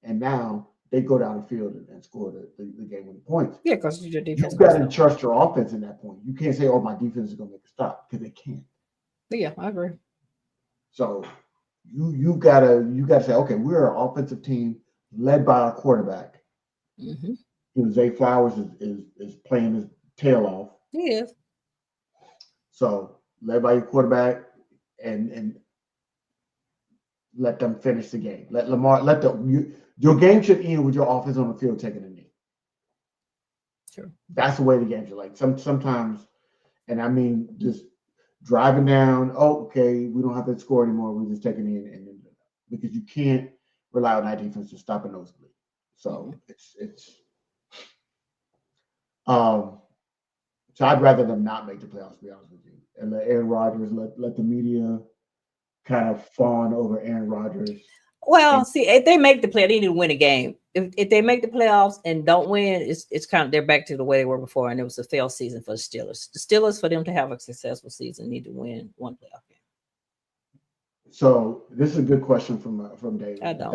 and now they go down the field and score the game-winning points. Yeah, because your defense. You've got to trust your offense in that point. You can't say, my defense is going to make a stop, because they can't. Yeah, I agree. So you gotta say, okay, we're an offensive team led by our quarterback. Zay Flowers is playing his tail off. He is. So led by your quarterback and let them finish the game. Let Lamar your game should end with your offense on the field taking a knee. Sure. That's the way the game should like. Sometimes, and I mean just driving down. Oh, okay, we don't have to score anymore. We're just taking it and because you can't rely on that defense to stop a nosebleed. So it's so I'd rather them not make the playoffs, to be honest with you, and let Aaron Rodgers let the media kind of fawn over Aaron Rodgers. Well, see, if they make the play, they need to win a game. If they make the playoffs and don't win, it's kind of they're back to the way they were before, and it was a failed season for the Steelers. The Steelers, for them to have a successful season, need to win one playoff game. So this is a good question from David. I don't.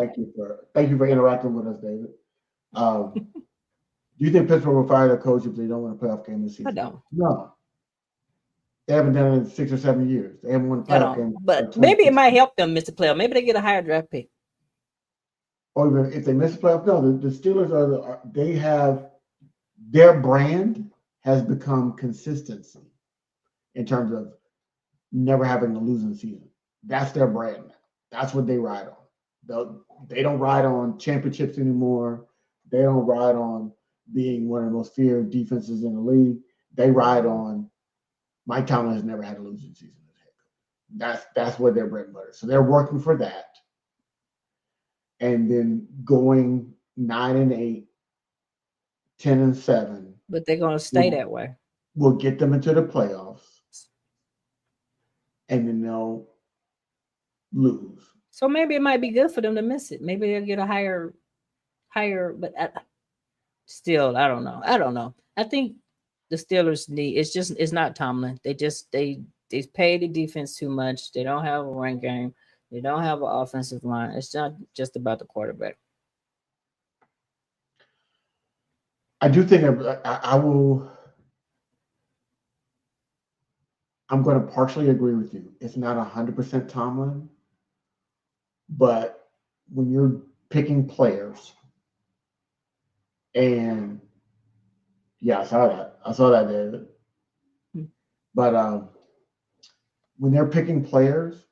Thank you for interacting with us, David. Do you think Pittsburgh will fire their coach if they don't win a playoff game this season? I don't. No. They haven't done it in 6 or 7 years. They haven't won a playoff game. But maybe it might help them miss the playoff. Maybe they get a higher draft pick. Or even if they miss the playoff, no. The Steelers they have their brand has become consistency in terms of never having a losing season. That's their brand now. That's what they ride on. They don't ride on championships anymore. They don't ride on being one of the most feared defenses in the league. They ride on Mike Tomlin has never had a losing season as head coach. That's what their bread and butter. So they're working for that. And then going 9-8, 10-7. But they're going to stay that way. We'll get them into the playoffs. And then they'll lose. So maybe it might be good for them to miss it. Maybe they'll get a higher, but still, I don't know. I think the Steelers it's not Tomlin. They pay the defense too much. They don't have a run game. They don't have an offensive line. It's not just about the quarterback. I do think I'm going to partially agree with you. It's not 100% Tomlin, but when you're picking players, and yeah, I saw that, David. But when they're picking players,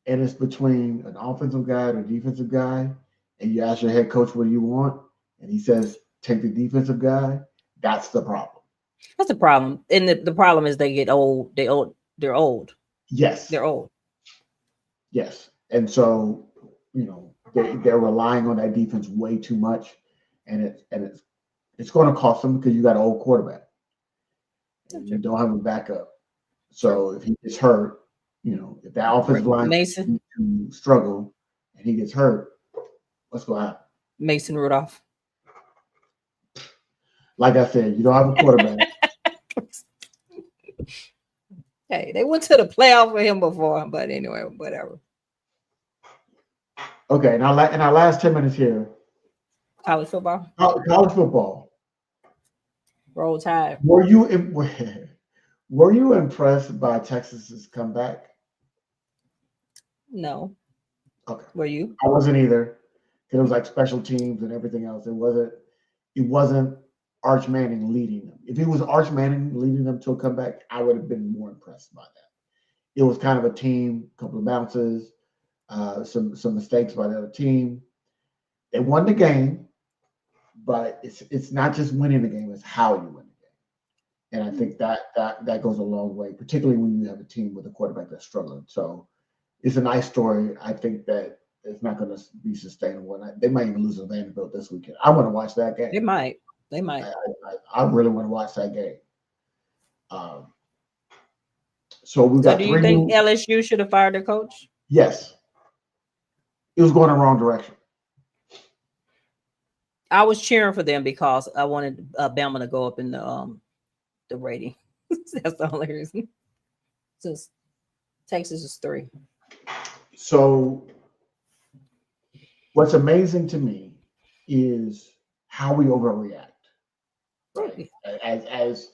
and it's between an offensive guy and a defensive guy, and you ask your head coach, what do you want? And he says, take the defensive guy. That's the problem. That's the problem. And the problem is they get old. They're old. Yes. They're old. Yes. And so, they're relying on that defense way too much. And it's going to cost them because you got an old quarterback. And you don't have a backup. So if he gets hurt, if that offensive line Mason to struggle and he gets hurt, what's going to happen? Mason Rudolph. Like I said, you don't have a quarterback. Hey, they went to the playoff with him before, but anyway, whatever. Okay, now in our last 10 minutes here, college football. College football. Roll Tide. Were you impressed by Texas's comeback? No. Okay. Were you? I wasn't either. It was like special teams and everything else. It wasn't Arch Manning leading them. If it was Arch Manning leading them to a comeback, I would have been more impressed by that. It was kind of a team, a couple of bounces, some mistakes by the other team. They won the game, but it's not just winning the game; it's how you win the game. And I think that goes a long way, particularly when you have a team with a quarterback that's struggling. So it's a nice story. I think that it's not going to be sustainable. They might even lose to Vanderbilt this weekend. I want to watch that game. They might. I really want to watch that game. So we got. So do you think LSU should have fired their coach? Yes. It was going the wrong direction. I was cheering for them because I wanted Bama to go up in the rating. That's the only reason. Since Texas is 3. So what's amazing to me is how we overreact. Right. As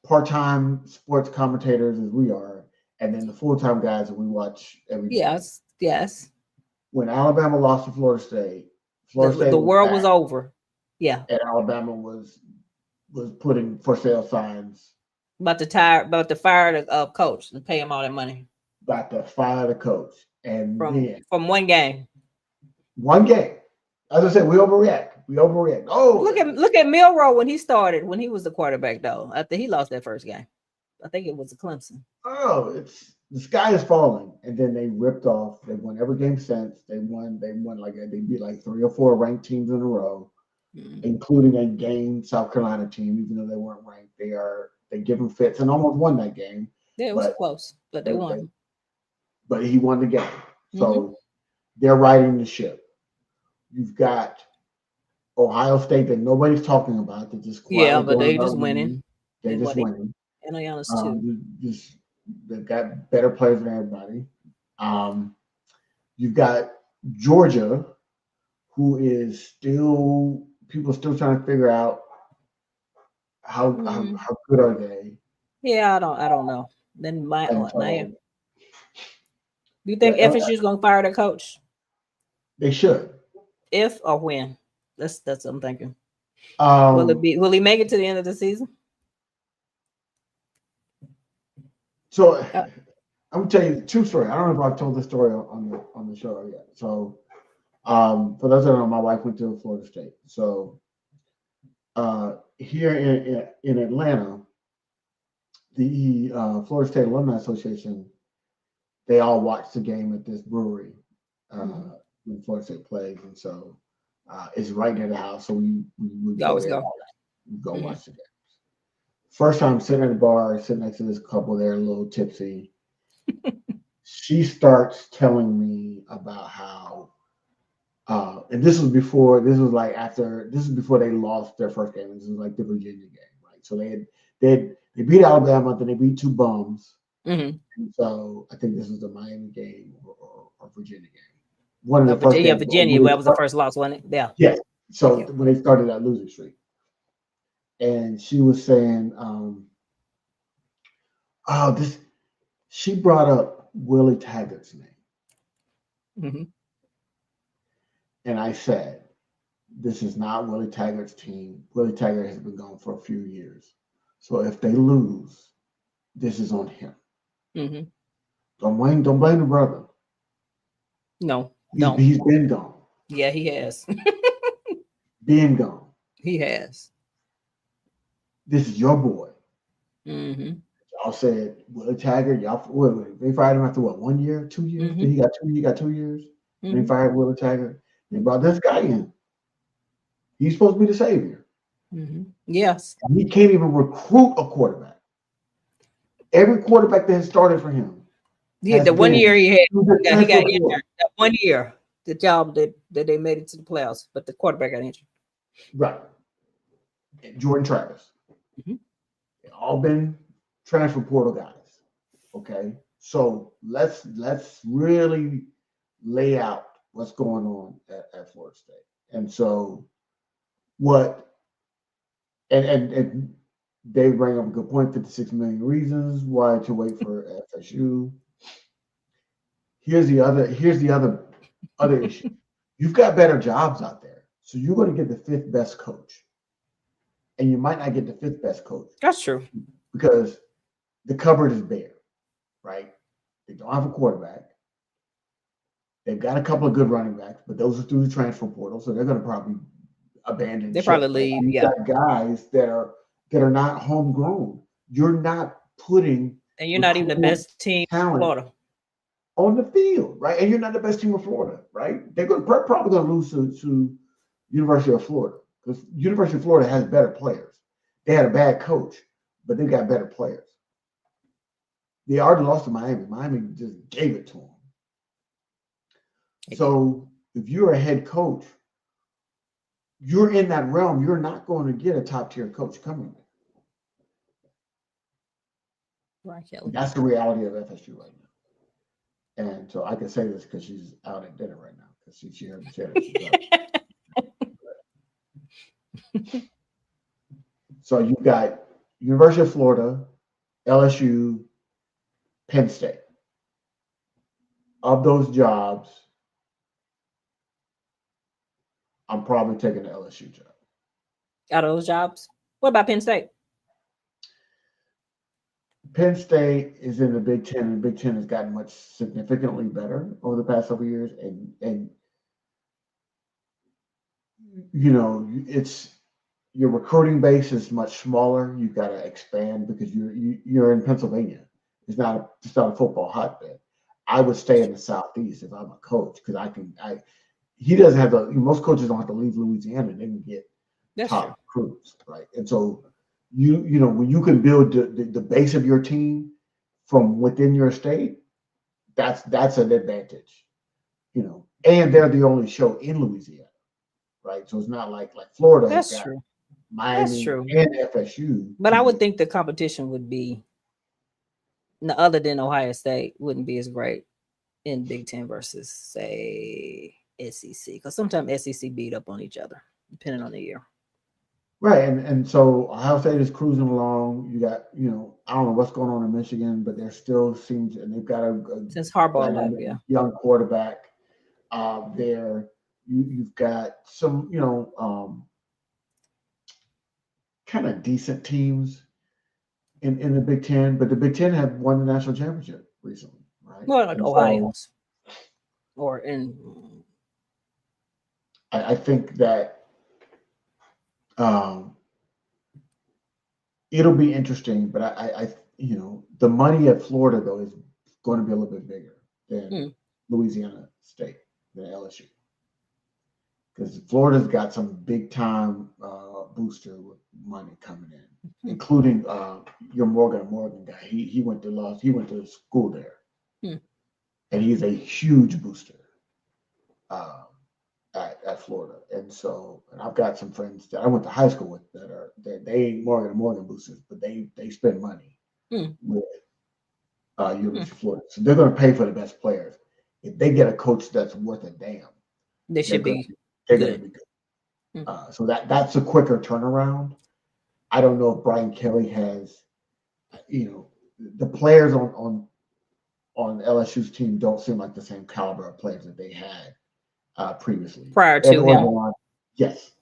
part-time sports commentators as we are, and then the full-time guys that we watch every day. Yes. When Alabama lost to Florida State, the world was over. Yeah. And Alabama was putting for sale signs About to fire the coach and pay him all that money About to fire the coach. And then from one game. one game. As I said, we overreact. Oh, Look at Milroe when he started, when he was the quarterback, though. After he lost that first game. I think it was Clemson. oh, it's the sky is falling. And then they ripped off. They won every game since. They won like they beat like 3 or 4 ranked teams in a row, including a game South Carolina team, even though they weren't ranked. They give them fits and almost won that game. Yeah, it was close, but they won. But he won the game. So they're riding the ship. You've got Ohio State that nobody's talking about. They're just but they just winning. They're just winning. And Indiana's too. They've got better players than everybody. You've got Georgia, who is still people still trying to figure out how good are they. Yeah, I don't know. Then Miami. Do you think FSU is going to fire their coach? They should. If or when? That's what I'm thinking. Will he make it to the end of the season? So I'm gonna tell you the true story. I don't know if I've told this story on the show yet. So for those that don't know, my wife went to Florida State. So here in Atlanta, the Florida State Alumni Association, they all watch the game at this brewery when Florida State plays, and so it's right near the house. So we always go watch the games. First time sitting at the bar, sitting next to this couple, they're a little tipsy. She starts telling me about how, and this was before they lost their first game. This was like the Virginia game, right? So they beat Alabama, then they beat 2 bums. And so I think this was the Miami game or Virginia game. One of the first games. Virginia, that was the first loss, wasn't it? Yeah. Yeah. So when they started that losing streak. And she was saying, she brought up Willie Taggart's name. And I said, this is not Willie Taggart's team. Willie Taggart has been gone for a few years. So if they lose, this is on him. Don't blame the brother. No. He's been gone. Yeah, he has. Been gone. He has. This is your boy. Y'all said Willie Taggart. They fired him after what? 1 year, 2 years. He got 2 years. They fired Willie Taggart. They brought this guy in. He's supposed to be the savior. Yes. And he can't even recruit a quarterback. Every quarterback that has started for him. Yeah, the 1 year he had, he got injured. That 1 year, the job that they made it to the playoffs, but the quarterback got injured. Right. And Jordan Travis. They've all been transfer portal guys. Okay. So let's really lay out what's going on at Florida State. And so and they bring up a good point, 56 million reasons why to wait for FSU. Here's the other issue. You've got better jobs out there. So you're going to get the 5th best coach. And you might not get the 5th best coach. That's true. Because the cupboard is bare, right? They don't have a quarterback. They've got a couple of good running backs, but those are through the transfer portal, so they're going to probably abandon. They probably leave. You've got guys that are not homegrown. You're not putting, and you're not even the best team in Florida on the field, right? And you're not the best team in Florida, right? They're probably going to lose to University of Florida because University of Florida has better players. They had a bad coach, but they got better players. They already lost to Miami. Miami just gave it to them. So if you're a head coach, you're in that realm. You're not going to get a top-tier coach coming. Right, Kelly. That's the reality of FSU right now. And so I can say this because she's out at dinner right now because she heard me say that. So you've got University of Florida, LSU, Penn State. Of those jobs, I'm probably taking the LSU job. Out of those jobs? What about Penn State? Penn State is in the Big Ten, and the Big Ten has gotten much significantly better over the past several years. And it's your recruiting base is much smaller. You've got to expand because you're in Pennsylvania. It's not a football hotbed. I would stay in the Southeast if I'm a coach because he doesn't have to. Most coaches don't have to leave Louisiana. They can get That's true. top recruits, right? And so when you can build the base of your team from within your state, that's an advantage, And they're the only show in Louisiana, right? So it's not like Florida has That's got true. That's Miami true. and FSU. But I would think the competition would be, other than Ohio State, wouldn't be as great in Big Ten versus, say, SEC. Because sometimes SEC beat up on each other, depending on the year. Right, and so Ohio State is cruising along. You got, I don't know what's going on in Michigan, but there still seems, and they've got a Since Harbaugh left, dynamic young quarterback there. You've got some, kind of decent teams in the Big Ten, but the Big Ten had won the national championship recently, right? Well, like And Ohio's. Or in. I think that it'll be interesting, but I the money at Florida though is going to be a little bit bigger than Louisiana State, than LSU, because Florida's got some big time booster with money coming in, including your Morgan guy. He went to school there, and he's a huge booster at Florida. And so, and I've got some friends that I went to high school with that they ain't Morgan boosters, but they spend money with University of Florida. So they're going to pay for the best players. If they get a coach that's worth a damn, they should be they're going to be good. So that's a quicker turnaround. I don't know if Brian Kelly has, the players on LSU's team don't seem like the same caliber of players that they had previously. Prior to him. Yes.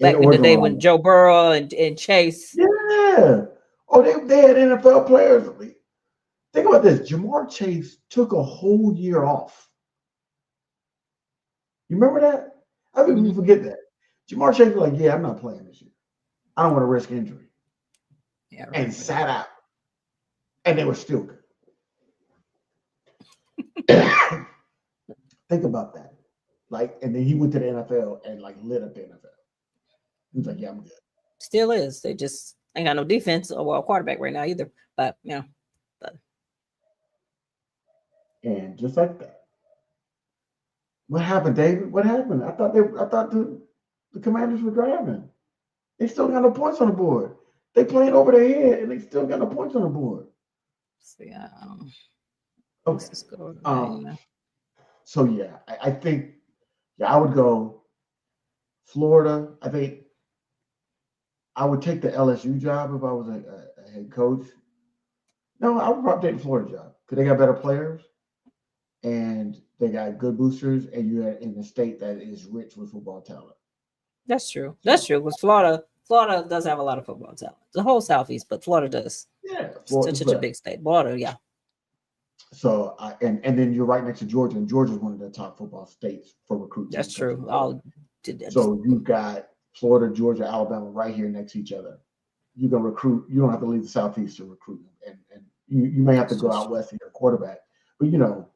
Back in the day when Joe Burrow and Chase. Yeah. Oh, they had NFL players. Think about this. Jamar Chase took a whole year off. You remember that? I think you forget that. Jamar Chase was like, yeah, I'm not playing this year. I don't want to risk injury. Yeah, right. And sat out. And they were still good. Think about that. And then he went to the NFL and lit up the NFL. He was like, yeah, I'm good. Still is. They just ain't got no defense or quarterback right now either. But And just like that. What happened, David? What happened? I thought the Commanders were driving. They still got no points on the board. They playing over their head and they still got no points on the board. Okay. So yeah, I think I would go Florida. I think I would take the LSU job if I was a head coach. No, I would probably take the Florida job because they got better players and they got good boosters, and you're in a state that is rich with football talent. That's true. That's true. Because Florida does have a lot of football talent. The whole Southeast, but Florida does. Yeah, it's such a big state. Florida, yeah. So and then you're right next to Georgia, and Georgia is one of the top football states for recruiting. That's true. So you've got Florida, Georgia, Alabama right here next to each other. You can recruit. You don't have to leave the Southeast to recruit, and you may have to go out west to get a quarterback, but your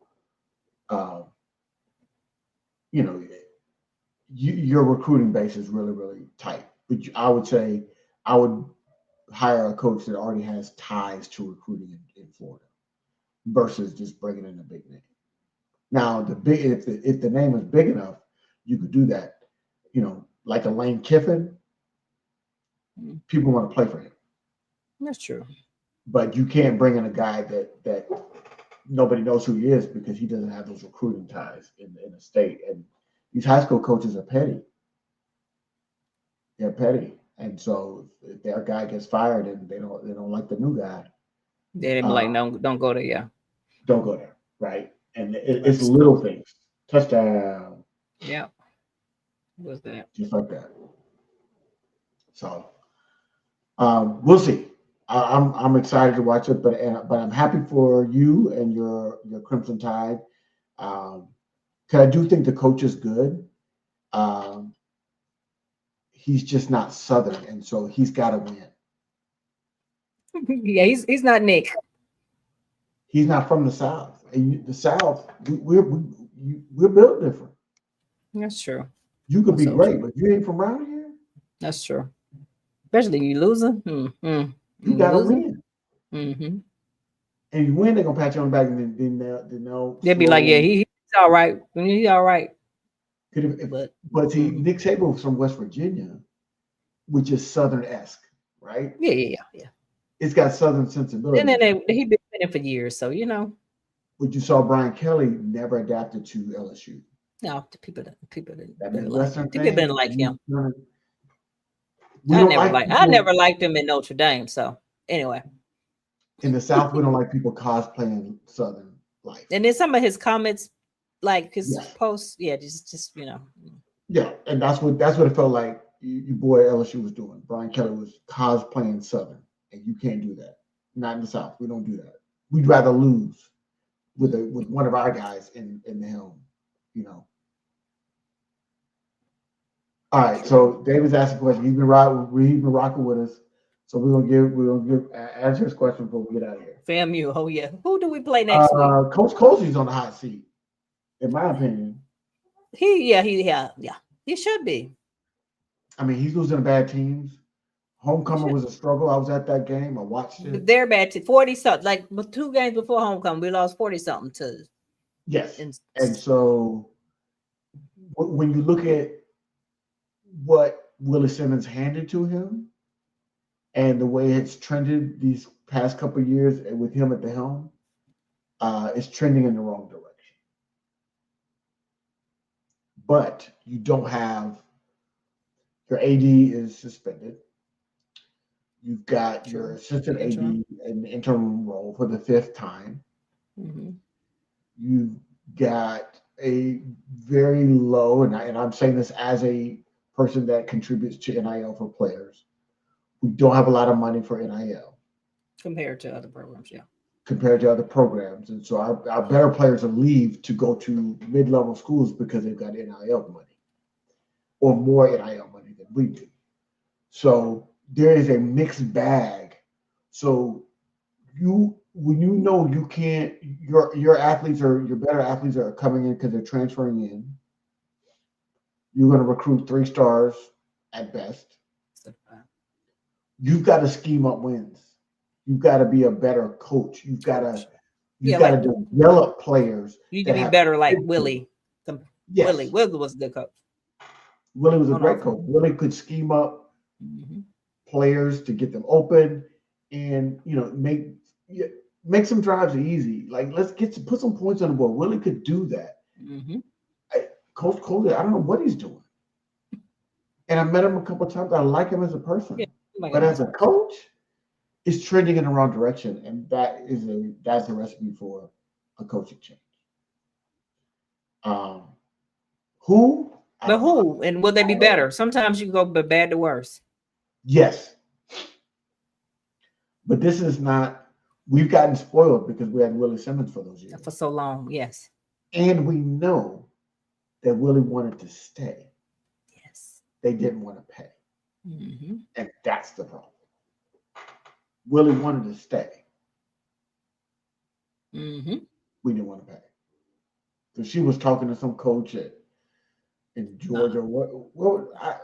recruiting base is really, really tight. But I would say I would hire a coach that already has ties to recruiting in Florida versus just bringing in a big name. Now, if the name is big enough, you could do that. Like a Lane Kiffin, people want to play for him. That's true. But you can't bring in a guy that nobody knows who he is because he doesn't have those recruiting ties in the state. And these high school coaches are petty. They're petty, and so if their guy gets fired and they don't like the new guy, they'd be like, no, don't go there. Yeah, don't go there, right? And it's little things. Touchdown. Yeah. What's that? Just like that. So we'll see. I'm excited to watch it, but I'm happy for you and your Crimson Tide. Um, 'Cause I do think the coach is good. Um, he's just not Southern, and so he's got to win. Yeah, he's not Nick. He's not from the South, and the South, we're built different. That's true. You could That's be so great, true. but if you ain't from around here, That's true. Especially you losing. you You got to losing. win. Mm-hmm. And you win, they're gonna pat you on the back, and then they'll They'd be like, yeah, slowly. he's all right. He's all right. But But see, mm, Nick Saban was from West Virginia, which is Southern-esque, right? yeah. It's got Southern And then sensibilities. he been winning for years, so But you saw Brian Kelly never adapted to LSU. no, the people That didn't like him. Midwestern People didn't thing. like him. We don't like I people never liked him in Notre Dame. So anyway, in the South. We don't like people cosplaying Southern life. and then some of his comments, like his Yes. posts, yeah, just Yeah, and that's what it felt like. You boy LSU was doing. Brian Kelly was cosplaying Southern, and you can't do that. Not in the South. We don't do that. We'd rather lose with one of our guys in the helm. You know. All right. So David's asking a question. He's been rocking with us. So we're gonna give answer his question before we get out of here. FAMU. Oh yeah, who do we play next week? Coach Cozy's on the hot seat, in my opinion. He should be. I mean, he's losing to bad teams. Homecoming was a struggle. I was at that game. I watched it. They're bad to 40 something. Like 2 games before homecoming, we lost 40 something to. Yes. And so when you look at what Willie Simmons handed to him and the way it's trended these past couple of years with him at the helm, it's trending in the wrong direction. But you don't have your AD is suspended. You've got your assistant AD in the interim role for the 5th time. Mm-hmm. You've got a very low, and I'm saying this as a person that contributes to NIL for players. We don't have a lot of money for NIL compared to other programs, yeah. Compared to other programs, and so our better players will leave to go to mid-level schools because they've got NIL money or more NIL money than we do. So there is a mixed bag. So when you know you can't, your athletes your better athletes are coming in because they're transferring in. You're going to recruit 3 stars at best. You've got to scheme up wins. You've got to be a better coach. You've got to develop players. You can be better like Willie. Yes. Willie was a good coach. Willie was a great coach. Willie could scheme up players to get them open and make some drives easy. Like let's put some points on the board. Willie could do that. Mm-hmm. Coach Coley, I don't know what he's doing. And I met him a couple of times. I like him as a person, but as a coach, it's trending in the wrong direction, and that's a recipe for a coaching change. Who? But who? And will they be better? Sometimes you go from bad to worse. Yes. But this is not, we've gotten spoiled because we had Willie Simmons for those years. For so long, yes. And we know that Willie wanted to stay. Yes. They didn't want to pay. Mm-hmm. And that's the problem. Willie wanted to stay. Mm-hmm. We didn't want to pay. So she was talking to some coach in Georgia.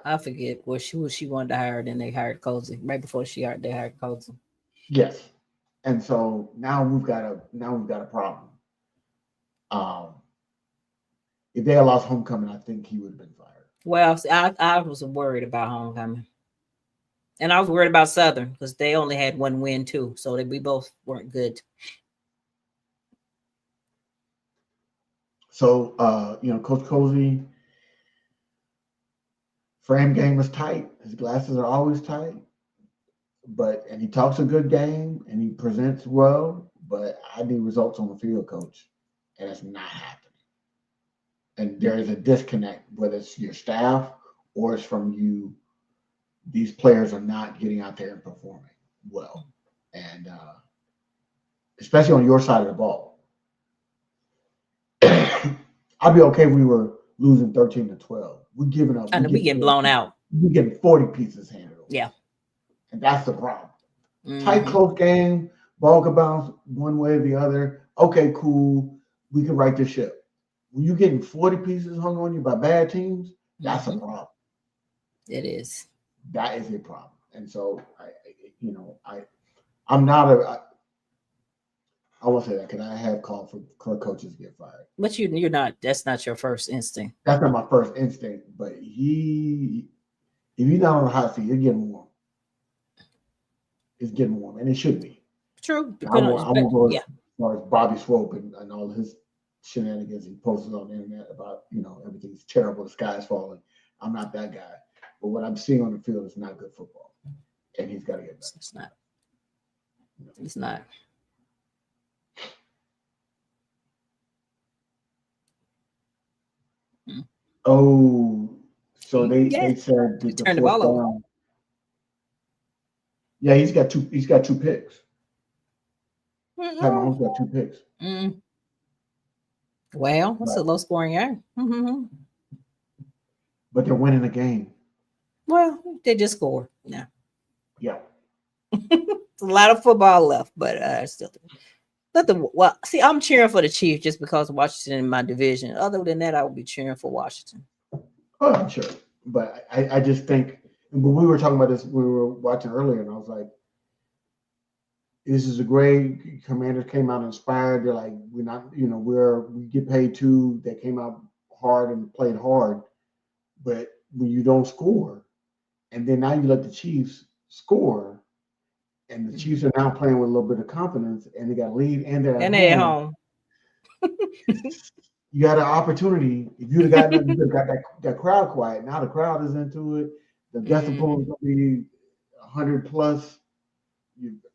I forget what she wanted to hire, then they hired Cozy. Right before they hired Cozy. Yes. And so now we've got a problem. If they had lost homecoming, I think he would have been fired. Well, I was worried about homecoming. And I was worried about Southern because they only had 1 win too. So we both weren't good. So Coach Cozy, frame game is tight. His glasses are always tight. And he talks a good game and he presents well, but I need results on the field, coach. And it's not happening. And there is a disconnect, whether it's your staff or it's from you. These players are not getting out there and performing well. and especially on your side of the ball. I'd be okay if we were losing 13-12. We're giving up. And we getting blown out. We're getting 40 pieces handed over. Yeah. And that's the problem. Tight, close game, ball could bounce one way or the other. Okay, cool. We can right this ship. When you're getting 40 pieces hung on you by bad teams, that's a problem. It is. That is a problem. And so, I'm not a. I won't say that because I have called for coaches to get fired. But you're not. That's not your first instinct. That's not my first instinct. But if he's not on the hot seat, it's getting warm. It's getting warm, and it should be. True. I won't go as far as Bobby Swope and all his shenanigans he posted on the internet about everything's terrible, the sky's falling. I'm not that guy. But what I'm seeing on the field is not good football, and he's got to get better. It's not. It's not. Oh, so they said he turned the ball over. Yeah, he's got two picks. Pat Mahomes got 2 picks. Well, that's a low scoring game. But they're winning the game. Well, they just scored. No. Yeah. It's a lot of football left, but still. Well, see, I'm cheering for the Chiefs just because Washington in my division. Other than that, I would be cheering for Washington. Oh, I'm sure. But I just think, but we were talking about this, we were watching earlier, and I was like, this is a great. Commanders came out inspired. They're like, we're not, we get paid too. They came out hard and played hard. But when you don't score, and then now you let the Chiefs score, and the Chiefs are now playing with a little bit of confidence, and they got a lead, and they're at home. You got an opportunity. If you'd have got that crowd quiet, now the crowd is into it. The decibel is going to be 100 plus.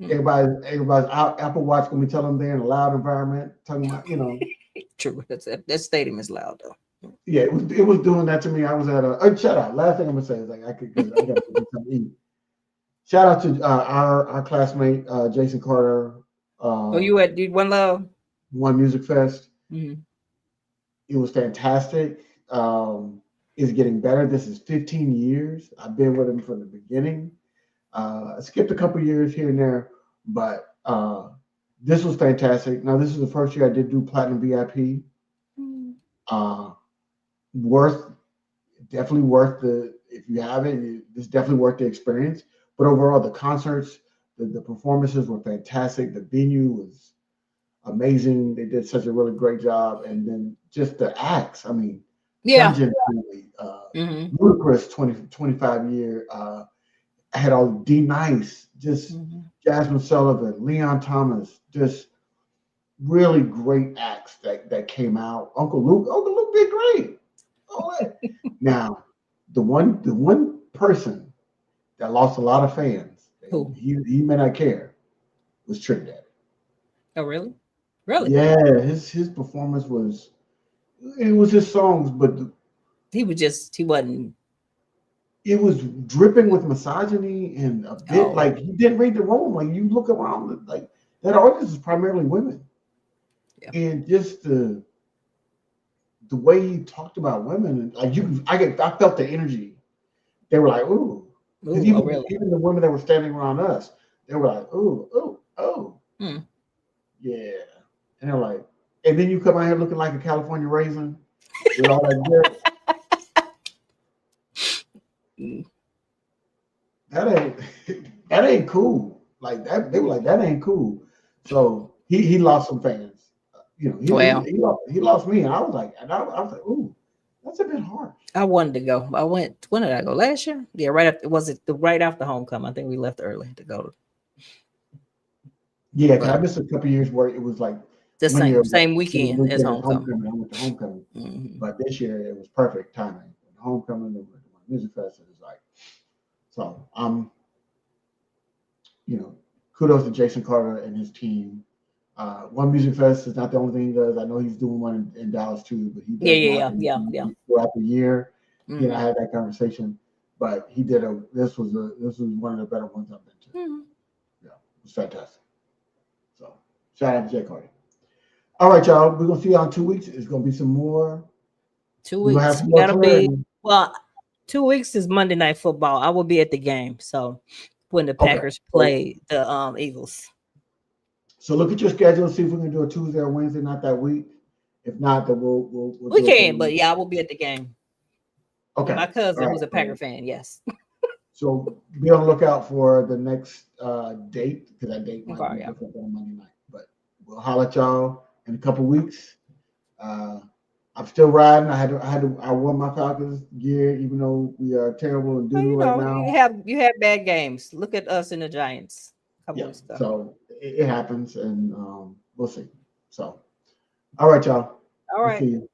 Everybody's out. Apple Watch going to be telling them they're in a loud environment. Talking about, True. That stadium is loud though. Yeah, it was doing that to me. I was at a shout out. Last thing I'm gonna say is like I got to get something to eat. Shout out to our classmate Jason Carter. You at One Love? One Music Fest. It was fantastic. It's getting better. This is 15 years. I've been with him from the beginning. I skipped a couple years here and there, but this was fantastic. Now this is the first year I did do Platinum VIP. Definitely worth if you have it, it's definitely worth the experience. But overall, the concerts, the performances were fantastic. The venue was amazing. They did such a really great job. And then just the acts, I mean, Dungeon, Ludacris, 25 year, had all D Nice, just Jasmine Sullivan, Leon Thomas, just really great acts that came out. Uncle Luke did great. Now, the one person that lost a lot of fans, he may not care, was Trick Daddy. Oh, really? Really? Yeah, his performance was his songs, but he wasn't. It was dripping with misogyny and a bit like he didn't read the room. Like you look around, like that audience is primarily women, and just the way he talked about women, like I felt the energy. They were like, ooh. Even the women that were standing around us, they were like, ooh. Yeah. And they're like, and then you come out here looking like a California raisin with all that dirt. That ain't cool. Like that, they were like, that ain't cool. So he lost some fans. He lost me, and I was like, ooh, that's a bit harsh. I wanted to go. When did I go? Last year? Yeah, right after homecoming? I think we left early to go. Yeah, because I missed a couple years where it was like the same weekend as homecoming. I went to homecoming, but this year it was perfect timing. Homecoming, the music fest, it was like, so kudos to Jason Carter and his team. One Music Fest is not the only thing he does. I know he's doing one in Dallas too, but he does throughout the year. I had that conversation, but he did this was one of the better ones I've been to. was fantastic. So shout out to Jay Carter. All right, y'all. We're gonna see y'all in 2 weeks. It's gonna be some more. 2 We're gonna have weeks. some more That'll be clarity. well. 2 weeks is Monday Night Football. I will be at the game. So when the Okay. Packers play the Eagles. So look at your schedule. See if we can do a Tuesday or Wednesday, not that week. If not, then we'll We do it can, the but yeah, I will be at the game. Okay. My All cousin, right. who's a Packer fan, yes. So be on the lookout for the next date, because that date might Okay, be yeah. different on Monday night. But we'll holler at y'all in a couple weeks. I'm still riding. I wore my Falcons gear, even though we are terrible and Well, doo right now. you have bad games. Look at us in the Giants a couple weeks ago. So it happens, and we'll see. So, all right, y'all. All right. We'll see you.